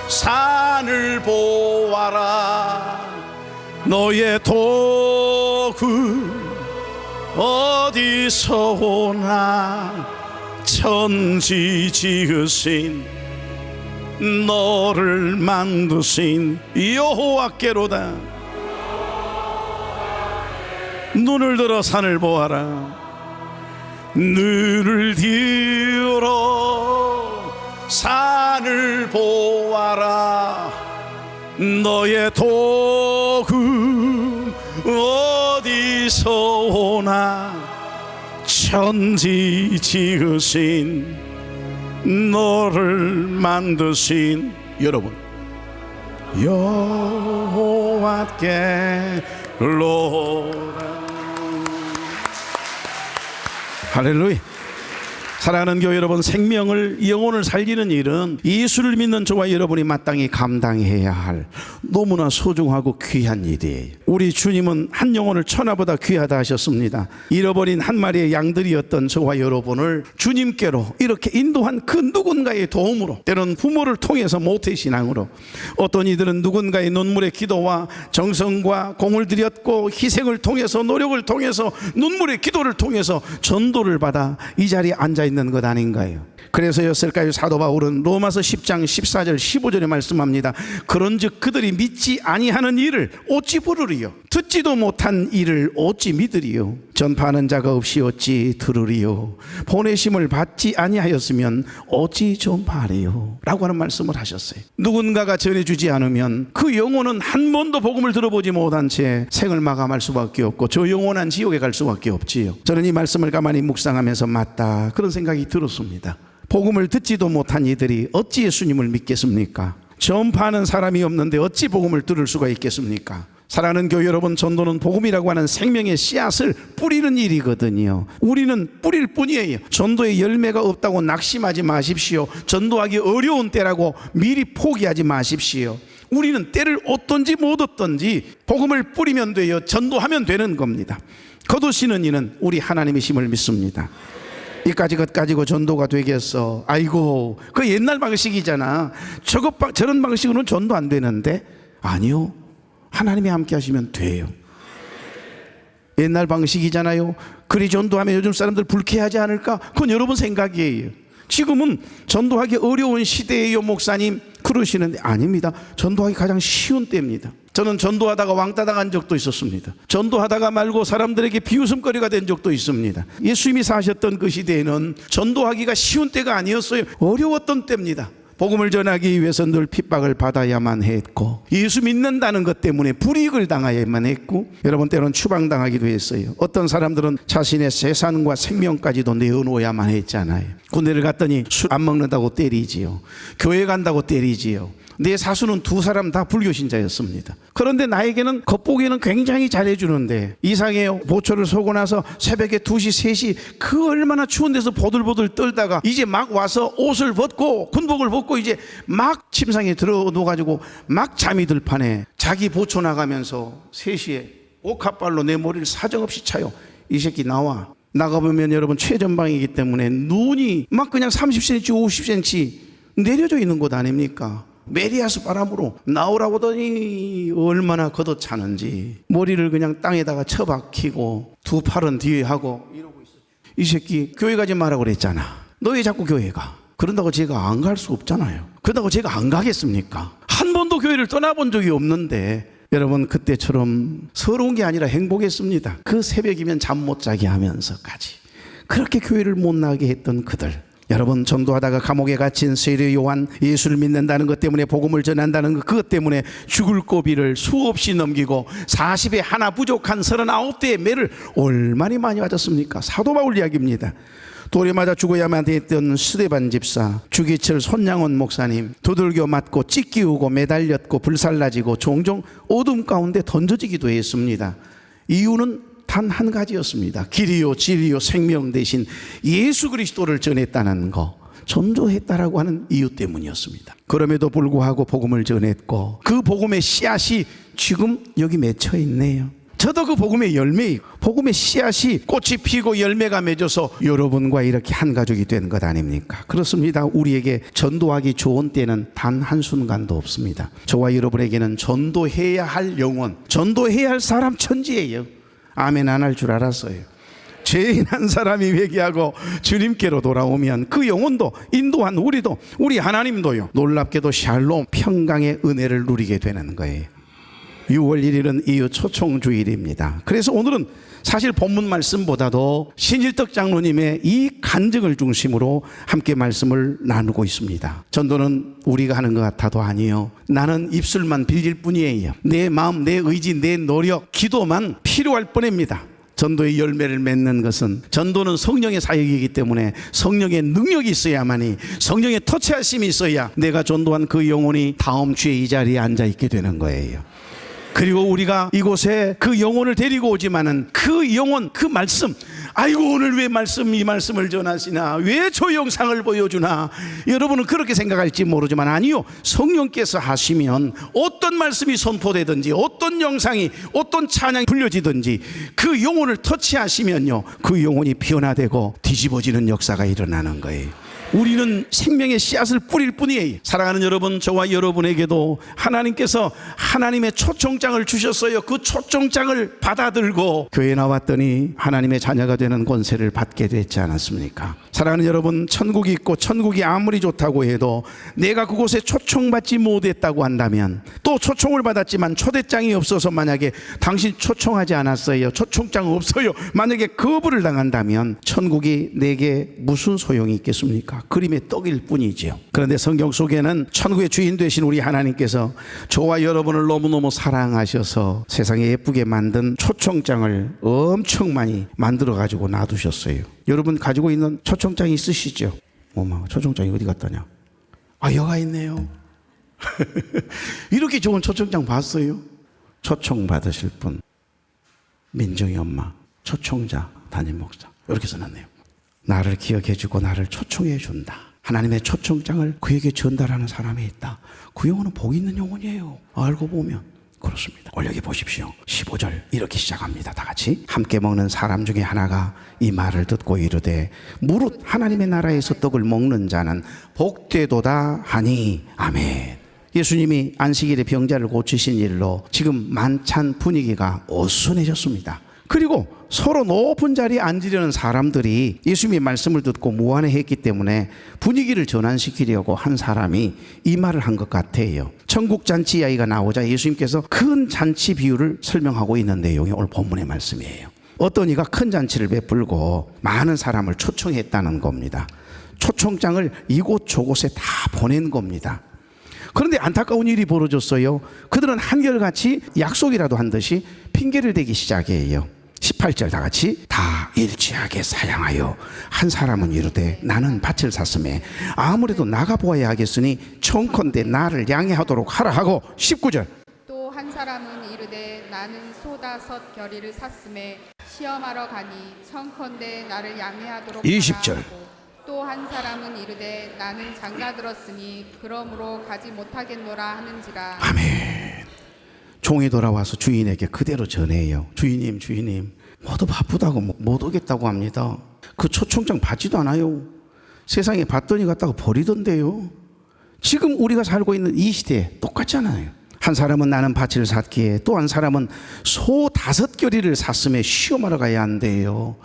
산을 보아라. 너의 도구 어디서 오나. 천지 지으신 너를 만드신 여호와께로다. 눈을 들어 산을 보아라. 눈을 들어 산을 보아라. 너의 도구 어디서 오나. 천지 지으신 너를 만드신 여러분 여호와께로다. 할렐루야. 사랑하는 교회 여러분, 생명을 영혼을 살리는 일은 예수를 믿는 저와 여러분이 마땅히 감당해야 할 너무나 소중하고 귀한 일이에요. 우리 주님은 한 영혼을 천하보다 귀하다 하셨습니다. 잃어버린 한 마리의 양들이었던 저와 여러분을 주님께로 이렇게 인도한 그 누군가의 도움으로, 때로는 부모를 통해서 모태신앙으로, 어떤 이들은 누군가의 눈물의 기도와 정성과 공을 들였고 희생을 통해서, 노력을 통해서, 눈물의 기도를 통해서 전도를 받아 이 자리에 앉아있는 것 아닌가요? 그래서였을까요? 사도 바울은 로마서 10장 14절 15절에 말씀합니다. 그런즉 그들이 믿지 아니하는 일을 어찌 부르리요? 듣지도 못한 일을 어찌 믿으리요? 전파하는 자가 없이 어찌 들으리요? 보내심을 받지 아니하였으면 어찌 전파하리요? 라고 하는 말씀을 하셨어요. 누군가가 전해주지 않으면 그 영혼은 한 번도 복음을 들어보지 못한 채 생을 마감할 수밖에 없고 저 영원한 지옥에 갈 수밖에 없지요. 저는 이 말씀을 가만히 묵상하면서 맞다, 그런 생각이 들었습니다. 복음을 듣지도 못한 이들이 어찌 예수님을 믿겠습니까? 전파하는 사람이 없는데 어찌 복음을 들을 수가 있겠습니까? 사랑하는 교회 여러분, 전도는 복음이라고 하는 생명의 씨앗을 뿌리는 일이거든요. 우리는 뿌릴 뿐이에요. 전도의 열매가 없다고 낙심하지 마십시오. 전도하기 어려운 때라고 미리 포기하지 마십시오. 우리는 때를 얻든지 못 얻든지 복음을 뿌리면 돼요. 전도하면 되는 겁니다. 거두시는 이는 우리 하나님이심을 믿습니다. 이까지 것 가지고 전도가 되겠어? 아이고, 그 옛날 방식이잖아. 저런 방식으로는 전도 안 되는데. 아니요, 하나님이 함께 하시면 돼요. 옛날 방식이잖아요. 그리 전도하면 요즘 사람들 불쾌하지 않을까? 그건 여러분 생각이에요. 지금은 전도하기 어려운 시대예요, 목사님. 그러시는데 아닙니다. 전도하기 가장 쉬운 때입니다. 저는 전도하다가 왕따 당한 적도 있었습니다. 전도하다가 말고 사람들에게 비웃음거리가 된 적도 있습니다. 예수님이 사셨던 그 시대에는 전도하기가 쉬운 때가 아니었어요. 어려웠던 때입니다. 복음을 전하기 위해서 늘 핍박을 받아야만 했고, 예수 믿는다는 것 때문에 불이익을 당해야만 했고, 여러분 때로는 추방당하기도 했어요. 어떤 사람들은 자신의 재산과 생명까지도 내어놓아야만 했잖아요. 군대를 갔더니 술 안 먹는다고 때리지요. 교회 간다고 때리지요. 내 사수는 두 사람 다 불교 신자였습니다. 그런데 나에게는 겉보기에는 굉장히 잘해주는데 이상해요. 보초를 서고 나서 새벽에 2시 3시 그 얼마나 추운 데서 보들보들 떨다가 이제 막 와서 옷을 벗고 군복을 벗고 이제 막 침상에 들어놓아가지고 막 잠이 들 판에 자기 보초 나가면서 3시에 옥합발로 내 머리를 사정없이 차요. 이 새끼 나와. 나가보면 여러분 최전방이기 때문에 눈이 막 그냥 30cm 50cm 내려져 있는 곳 아닙니까? 메리아스 바람으로 나오라고 하더니 얼마나 걷어차는지 머리를 그냥 땅에다가 처박히고 두 팔은 뒤에 하고 이러고 있어요. 이 새끼 교회 가지 말라고 그랬잖아. 너 왜 자꾸 교회 가? 그런다고 제가 안 갈 수 없잖아요. 그런다고 제가 안 가겠습니까? 한 번도 교회를 떠나본 적이 없는데 여러분, 그때처럼 서러운 게 아니라 행복했습니다. 그 새벽이면 잠 못 자게 하면서까지 그렇게 교회를 못 나가게 했던 그들. 여러분, 전도하다가 감옥에 갇힌 세례 요한, 예수를 믿는다는 것 때문에 복음을 전한다는 것, 그것 때문에 죽을 고비를 수없이 넘기고 40에 하나 부족한 39대의 매를 얼마나 많이 맞았습니까? 사도 바울 이야기입니다. 돌에 맞아 죽어야만 했던 스데반 집사, 주기철 손양원 목사님 두들겨 맞고 찢기우고 매달렸고 불살라지고 종종 어둠 가운데 던져지기도 했습니다. 이유는 단 한 가지였습니다. 길이요 진리요 생명 대신 예수 그리스도를 전했다는 거, 전도했다라고 하는 이유 때문이었습니다. 그럼에도 불구하고 복음을 전했고 그 복음의 씨앗이 지금 여기 맺혀 있네요. 저도 그 복음의 열매이고 복음의 씨앗이 꽃이 피고 열매가 맺어서 여러분과 이렇게 한 가족이 된 것 아닙니까? 그렇습니다. 우리에게 전도하기 좋은 때는 단 한순간도 없습니다. 저와 여러분에게는 전도해야 할 영혼, 전도해야 할 사람 천지예요. 아멘 안 할 줄 알았어요. 죄인 한 사람이 회개하고 주님께로 돌아오면 그 영혼도 인도한 우리도, 우리 하나님도요, 놀랍게도 샬롬 평강의 은혜를 누리게 되는 거예요. 6월 1일은 이웃 초청주일입니다. 그래서 오늘은 사실 본문 말씀보다도 신일덕 장로님의 이 간증을 중심으로 함께 말씀을 나누고 있습니다. 전도는 우리가 하는 것 같아도 아니요, 나는 입술만 빌릴 뿐이에요. 내 마음, 내 의지, 내 노력, 기도만 필요할 뿐입니다. 전도의 열매를 맺는 것은, 전도는 성령의 사역이기 때문에 성령의 능력이 있어야만이, 성령의 터치하심이 있어야 내가 전도한 그 영혼이 다음 주에 이 자리에 앉아있게 되는 거예요. 그리고 우리가 이곳에 그 영혼을 데리고 오지만은 그 영혼, 그 말씀 아이고 오늘 왜 이 말씀을 전하시나, 왜 저 영상을 보여주나. 여러분은 그렇게 생각할지 모르지만 아니요, 성령께서 하시면 어떤 말씀이 선포되든지 어떤 영상이 어떤 찬양이 불려지든지 그 영혼을 터치하시면요, 그 영혼이 변화되고 뒤집어지는 역사가 일어나는 거예요. 우리는 생명의 씨앗을 뿌릴 뿐이에요. 사랑하는 여러분, 저와 여러분에게도 하나님께서 하나님의 초청장을 주셨어요. 그 초청장을 받아들고 교회에 나왔더니 하나님의 자녀가 되는 권세를 받게 됐지 않았습니까? 사랑하는 여러분, 천국이 있고 천국이 아무리 좋다고 해도 내가 그곳에 초청받지 못했다고 한다면, 또 초청을 받았지만 초대장이 없어서 만약에 당신 초청하지 않았어요, 초청장 없어요, 만약에 거부를 당한다면 천국이 내게 무슨 소용이 있겠습니까? 그림의 떡일 뿐이지요. 그런데 성경 속에는 천국의 주인 되신 우리 하나님께서 저와 여러분을 너무너무 사랑하셔서 세상에 예쁘게 만든 초청장을 엄청 많이 만들어 가지고 놔두셨어요. 여러분 가지고 있는 초청장이 있으시죠? 어머, 초청장이 어디 갔다냐? 아, 여가 있네요. 이렇게 좋은 초청장 봤어요? 초청 받으실 분, 민정이 엄마, 초청자, 담임 목사, 이렇게 써놨네요. 나를 기억해주고 나를 초청해준다. 하나님의 초청장을 그에게 전달하는 사람이 있다. 그 영혼은 복 있는 영혼이에요. 알고 보면 그렇습니다. 오늘 여기 보십시오. 15절 이렇게 시작합니다. 다 같이. 함께 먹는 사람 중에 하나가 이 말을 듣고 이르되 무릇 하나님의 나라에서 떡을 먹는 자는 복되도다 하니. 아멘. 예수님이 안식일에 병자를 고치신 일로 지금 만찬 분위기가 어수선해졌습니다. 그리고 서로 높은 자리에 앉으려는 사람들이 예수님의 말씀을 듣고 무안해했기 때문에 분위기를 전환시키려고 한 사람이 이 말을 한 것 같아요. 천국 잔치 이야기가 나오자 예수님께서 큰 잔치 비유를 설명하고 있는 내용이 오늘 본문의 말씀이에요. 어떤 이가 큰 잔치를 베풀고 많은 사람을 초청했다는 겁니다. 초청장을 이곳 저곳에 다 보낸 겁니다. 그런데 안타까운 일이 벌어졌어요. 그들은 한결같이 약속이라도 한 듯이 핑계를 대기 시작해요. 18절 다 같이. 다 일치하게 사양하여 한 사람은 이르되 나는 밭을 샀음에 아무래도 나가보아야 하겠으니 청컨대 나를 양해하도록 하라 하고. 19절. 또 한 사람은 이르되 나는 소 5 겨리를 샀음에 시험하러 가니 청컨대 나를 양해하도록 20절. 하라 하고. 또 한 사람은 이르되 나는 장가 들었으니 그러므로 가지 못하겠노라 하는지라. 아멘. 종이 돌아와서 주인에게 그대로 전해요. 주인님 모두 바쁘다고 못 오겠다고 합니다. 그 초청장 받지도 않아요. 세상에 받더니 갖다가 버리던데요. 지금 우리가 살고 있는 이 시대에 똑같잖아요. 한 사람은 나는 밭을 샀기에, 또 한 사람은 소 5겨리를 샀음에 시험하러 가야 한대요.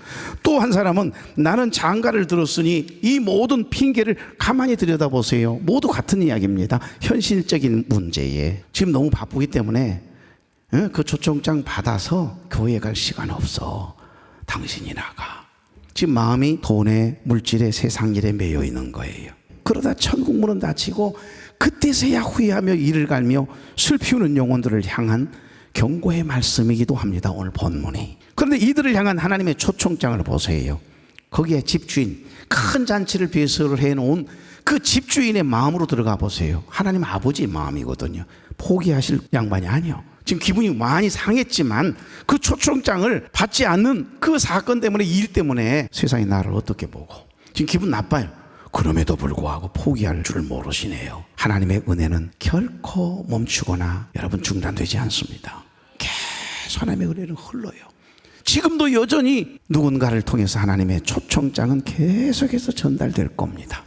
또 한 사람은 나는 장가를 들었으니, 이 모든 핑계를 가만히 들여다보세요. 모두 같은 이야기입니다. 현실적인 문제에 지금 너무 바쁘기 때문에 그 초청장 받아서 교회 갈 시간 없어. 당신이 나가. 지금 마음이 돈에, 물질에, 세상 일에 매여 있는 거예요. 그러다 천국 문은 닫히고 그때서야 후회하며 이를 갈며 슬피우는 영혼들을 향한 경고의 말씀이기도 합니다, 오늘 본문이. 그런데 이들을 향한 하나님의 초청장을 보세요. 거기에 집주인, 큰 잔치를 배설을 해놓은 그 집주인의 마음으로 들어가 보세요. 하나님 아버지의 마음이거든요. 포기하실 양반이 아니요. 지금 기분이 많이 상했지만 그 초청장을 받지 않는 그 사건 때문에, 일 때문에 세상이 나를 어떻게 보고 지금 기분 나빠요. 그럼에도 불구하고 포기할 줄 모르시네요. 하나님의 은혜는 결코 멈추거나 여러분 중단되지 않습니다. 계속 하나님의 은혜는 흘러요. 지금도 여전히 누군가를 통해서 하나님의 초청장은 계속해서 전달될 겁니다.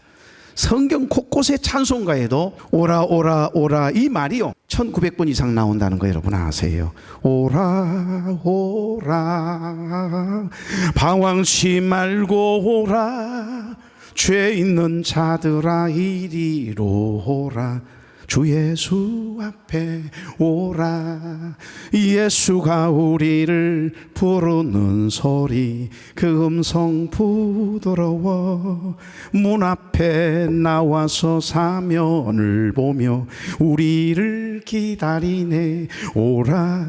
성경 곳곳의 찬송가에도 오라 오라 오라 이 말이요 1900번 이상 나온다는 거 여러분 아세요? 오라 오라 방황치 말고 오라 죄 있는 자들아 이리로 오라 주 예수 앞에 오라 예수가 우리를 부르는 소리 그 음성 부드러워 문 앞에 나와서 사면을 보며 우리를 기다리네 오라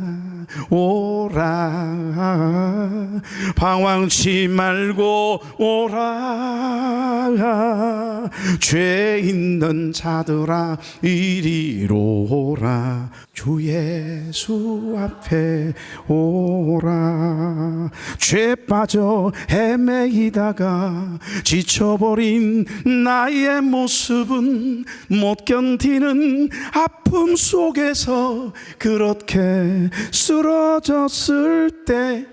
오라 방황치 말고 오라 죄 있는 자들아 이리로 오라 주 예수 앞에 오라. 죄 빠져 헤매이다가 지쳐버린 나의 모습은 못 견디는 아픔 속에서 그렇게 쓰러졌을 때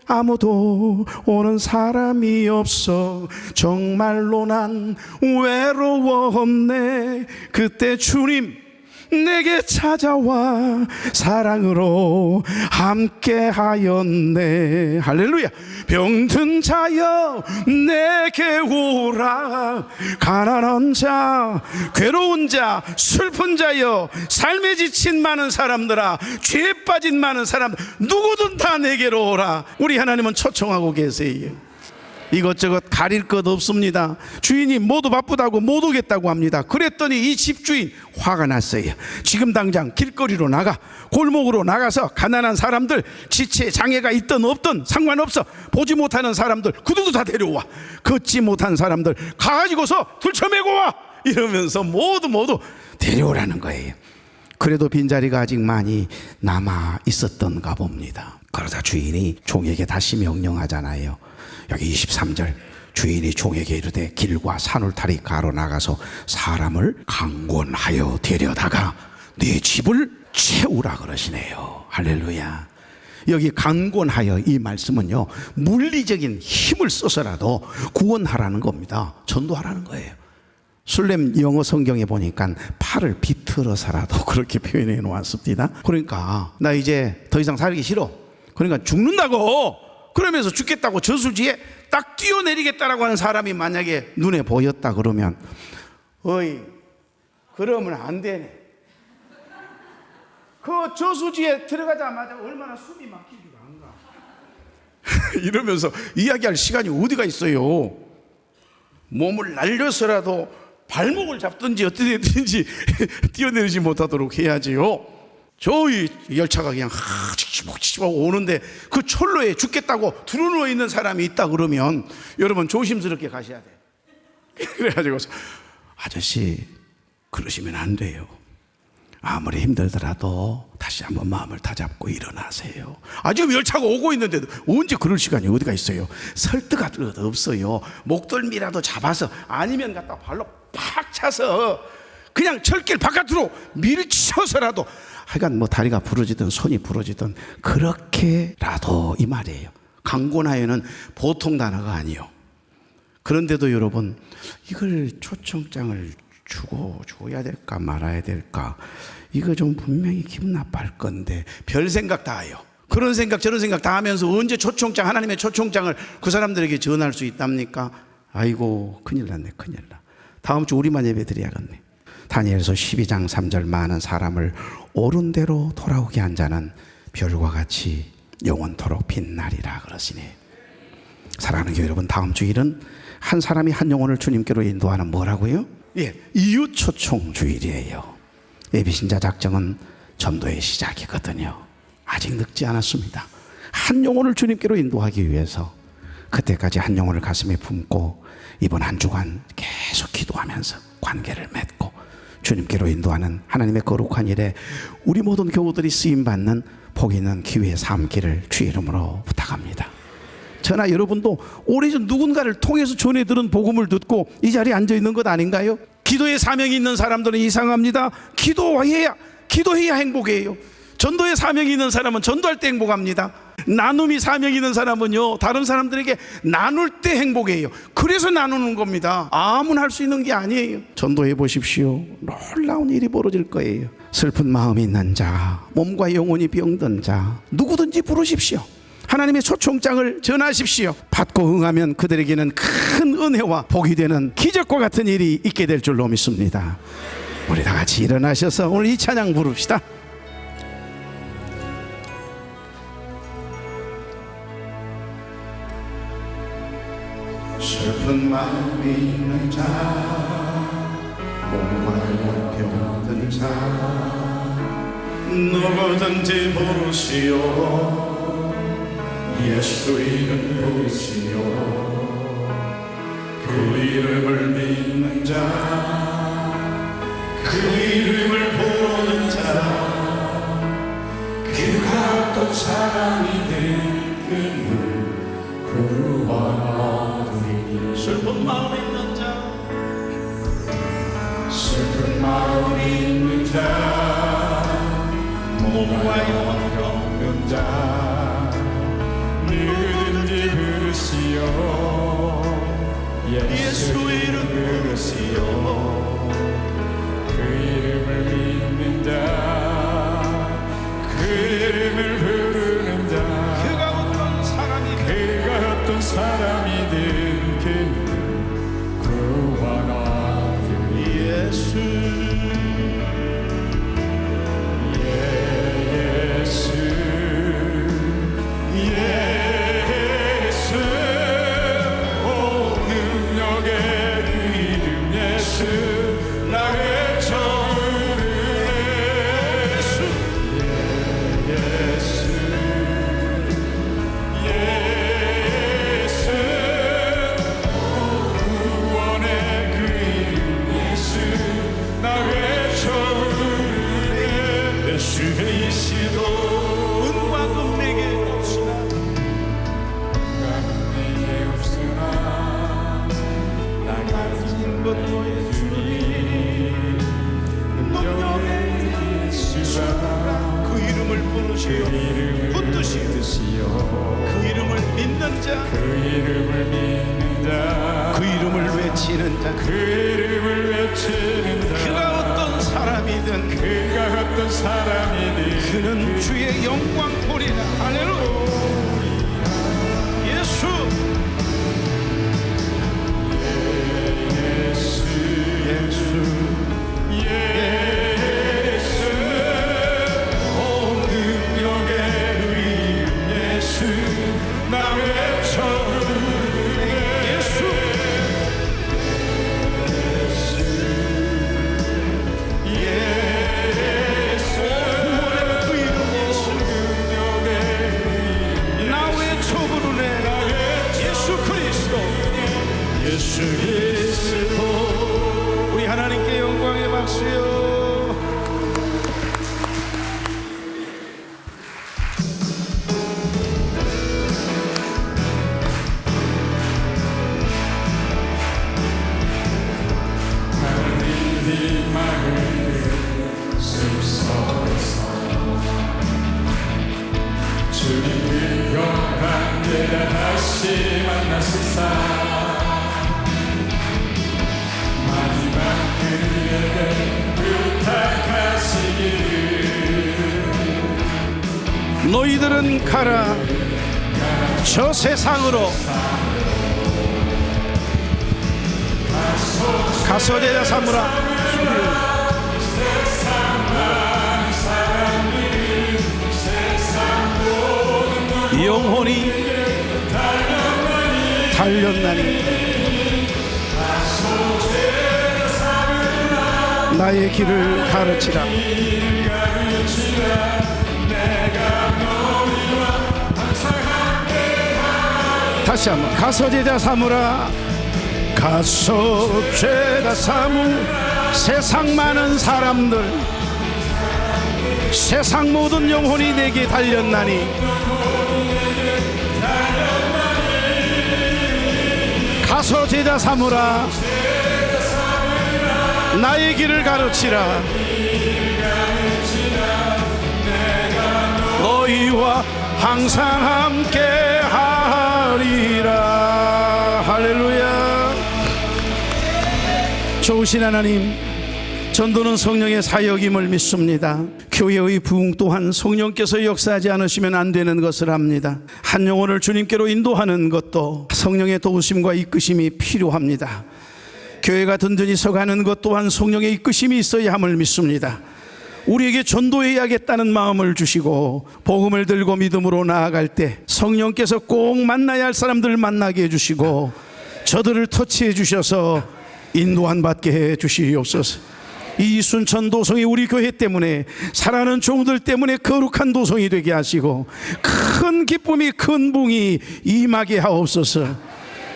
아무도 오는 사람이 없어 정말로 난 외로웠네. 그때 주님 내게 찾아와 사랑으로 함께하였네. 할렐루야. 병든 자여 내게 오라. 가난한 자, 괴로운 자, 슬픈 자여, 삶에 지친 많은 사람들아, 죄에 빠진 많은 사람, 누구든 다 내게로 오라. 우리 하나님은 초청하고 계세요. 이것저것 가릴 것 없습니다. 주인이 모두 바쁘다고 못 오겠다고 합니다. 그랬더니 이 집주인 화가 났어요. 지금 당장 길거리로 나가, 골목으로 나가서 가난한 사람들, 지체 장애가 있든 없든 상관없어, 보지 못하는 사람들 그들도 다 데려와. 걷지 못한 사람들 가지고서 들쳐매고 와. 이러면서 모두 데려오라는 거예요. 그래도 빈자리가 아직 많이 남아 있었던가 봅니다. 그러다 주인이 종에게 다시 명령하잖아요. 여기 23절, 주인이 종에게 이르되 길과 산울타리 가로나가서 사람을 강권하여 데려다가 네 집을 채우라 그러시네요. 할렐루야. 여기 강권하여, 이 말씀은요, 물리적인 힘을 써서라도 구원하라는 겁니다. 전도하라는 거예요. 술렘 영어 성경에 보니까 팔을 비틀어서라도 그렇게 표현해 놓았습니다. 그러니까 나 이제 더 이상 살기 싫어, 그러니까 죽는다고, 그러면서 죽겠다고 저수지에 딱 뛰어내리겠다라고 하는 사람이 만약에 눈에 보였다 그러면, 어이, 그러면 안 되네. 그 저수지에 들어가자마자 얼마나 숨이 막히기가 한가. 이러면서 이야기할 시간이 어디가 있어요. 몸을 날려서라도 발목을 잡든지 어떻게 되든지 뛰어내리지 못하도록 해야지요. 저희 열차가 그냥 치치목치치목 오는데 그 철로에 죽겠다고 드러누워 있는 사람이 있다 그러면 여러분 조심스럽게 가셔야 돼. 그래가지고 아저씨 그러시면 안 돼요. 아무리 힘들더라도 다시 한번 마음을 다잡고 일어나세요. 지금 열차가 오고 있는데도 언제 그럴 시간이 어디가 있어요. 설득할 것도 없어요. 목덜미라도 잡아서, 아니면 갖다 발로 팍 차서 그냥 철길 바깥으로 밀쳐서라도, 하여간 뭐 다리가 부러지든 손이 부러지든 그렇게라도, 이 말이에요. 강권하여는 보통 단어가 아니에요. 그런데도 여러분, 이걸 초청장을 주고 줘야 될까 말아야 될까, 이거 좀 분명히 기분 나빠할 건데 별 생각 다 해요. 그런 생각 저런 생각 다 하면서 언제 초청장, 하나님의 초청장을 그 사람들에게 전할 수 있답니까? 아이고 큰일 났네, 큰일 나. 다음 주 우리만 예배 드려야겠네. 다니엘서 12장 3절, 많은 사람을 옳은 대로 돌아오게 한 자는 별과 같이 영원토록 빛나리라 그러시네. 사랑하는 교회 여러분, 다음 주일은 한 사람이 한 영혼을 주님께로 인도하는 뭐라고요? 이웃 초청 주일이에요. 예비신자 작정은 전도의 시작이거든요. 아직 늙지 않았습니다. 한 영혼을 주님께로 인도하기 위해서 그때까지 한 영혼을 가슴에 품고 이번 한 주간 계속 기도하면서 관계를 맺고 주님께로 인도하는 하나님의 거룩한 일에 우리 모든 교우들이 쓰임받는 복 있는 기회에 삼기를 주의 이름으로 부탁합니다. 저나 여러분도 오래전 누군가를 통해서 전해 들은 복음을 듣고 이 자리에 앉아 있는 것 아닌가요? 기도의 사명이 있는 사람들은 이상합니다. 기도해야 행복해요. 전도의 사명이 있는 사람은 전도할 때 행복합니다. 나눔이 사명이 있는 사람은요, 다른 사람들에게 나눌 때 행복해요. 그래서 나누는 겁니다. 아무나 할 수 있는 게 아니에요. 전도해 보십시오. 놀라운 일이 벌어질 거예요. 슬픈 마음이 있는 자, 몸과 영혼이 병든 자, 누구든지 부르십시오. 하나님의 초청장을 전하십시오. 받고 응하면 그들에게는 큰 은혜와 복이 되는 기적과 같은 일이 있게 될 줄로 믿습니다. 우리 다 같이 일어나셔서 오늘 이 찬양 부릅시다. 슬픈 마음이 있는 자, 몸과 영혼 병든 자, 누구든지 부르시오. 예수 이름 부르시오. 그 이름을 믿는 자, 그 이름을 부르는 자 그가 어떤 사람이 된 그는 구원하리니 슬픈 마음 있는 자 슬픈 마음 있는 자 몸과 영혼 없는 자 누구든지 부르시오 예수 이름 부르시오 그 이름을 믿는 자 그 이름을 부르는 자 그가 어떤 사람이든 그는 구원하리니 예수 주의 시도 은과 금 내게 없으나 나 가진 것 너의 주니 능력의 예수가 그 이름을 부르시오 붙드시오 그 이름을 믿는 자 그 이름을 외치는 자 그가 어떤 사람이든 그는 주의 영광 보리라 할렐루야 예수 오 능력의 그 이름 예수 나 외쳐 예수 예수 그리스도 우리 하나님께 영광의 박수요 하나님 마을 숲속에서 주님을 영광 되라 다시 만나시사 너희들은 가라 저 세상으로 가서 제자 삼으라 영혼이 달렸나니 나의 길을 가르치라 다시 한번 가서 제자 삼으라 가서 제자 삼으 세상 많은 사람들 세상 모든 영혼이 내게 달렸나니 가서 제자 삼으라 나의 길을 가르치라 너희와 항상 함께 하리라 할렐루야 좋으신 하나님 전도는 성령의 사역임을 믿습니다. 교회의 부흥 또한 성령께서 역사하지 않으시면 안 되는 것을 압니다. 한 영혼을 주님께로 인도하는 것도 성령의 도우심과 이끄심이 필요합니다. 교회가 든든히 서가는 것 또한 성령의 이끄심이 있어야 함을 믿습니다. 우리에게 전도해야겠다는 마음을 주시고 복음을 들고 믿음으로 나아갈 때 성령께서 꼭 만나야 할 사람들 만나게 해주시고 저들을 터치해 주셔서 인도한 받게 해 주시옵소서. 이 순천 도성이 우리 교회 때문에 사랑하는 종들 때문에 거룩한 도성이 되게 하시고 큰 기쁨이 큰 붕이 임하게 하옵소서.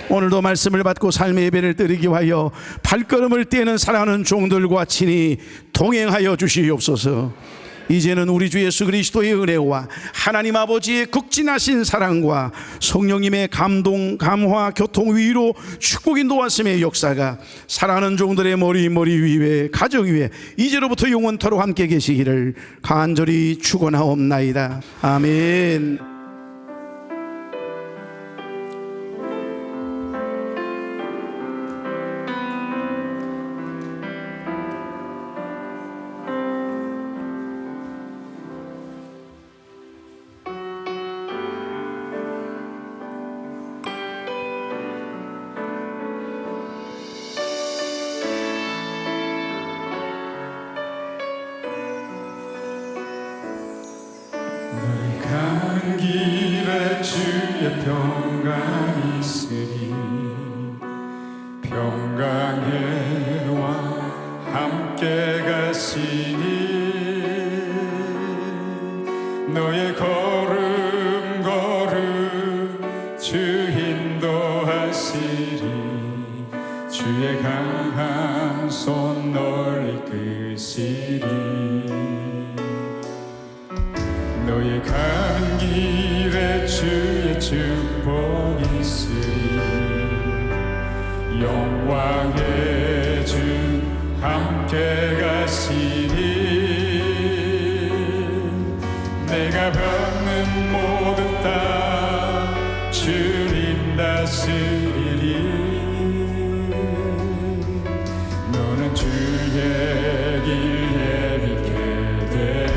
오늘도 말씀을 받고 삶의 예배를 드리기 위하여 발걸음을 떼는 사랑하는 종들과 친히 동행하여 주시옵소서. 이제는 우리 주 예수 그리스도의 은혜와 하나님 아버지의 극진하신 사랑과 성령님의 감동, 감화, 교통, 위로, 축복인 도와심의 역사가 사랑하는 종들의 머리 위에, 가정 위에 이제로부터 영원토록 함께 계시기를 간절히 축원하옵나이다. 아멘. 가는 길에 주의 평강이 있으리 평강해와 함께 가시니 너의 걸음 주 인도하시리 주의 강한 손 널 이끄시리 너의 가는 길에 주의 축복이 있으리 영광의 주 함께 가시니 내가 밟는 모든 땅 주님 다스리리 너는 주의 길 예비케 되리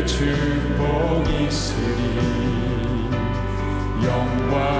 축복이 있으리 영광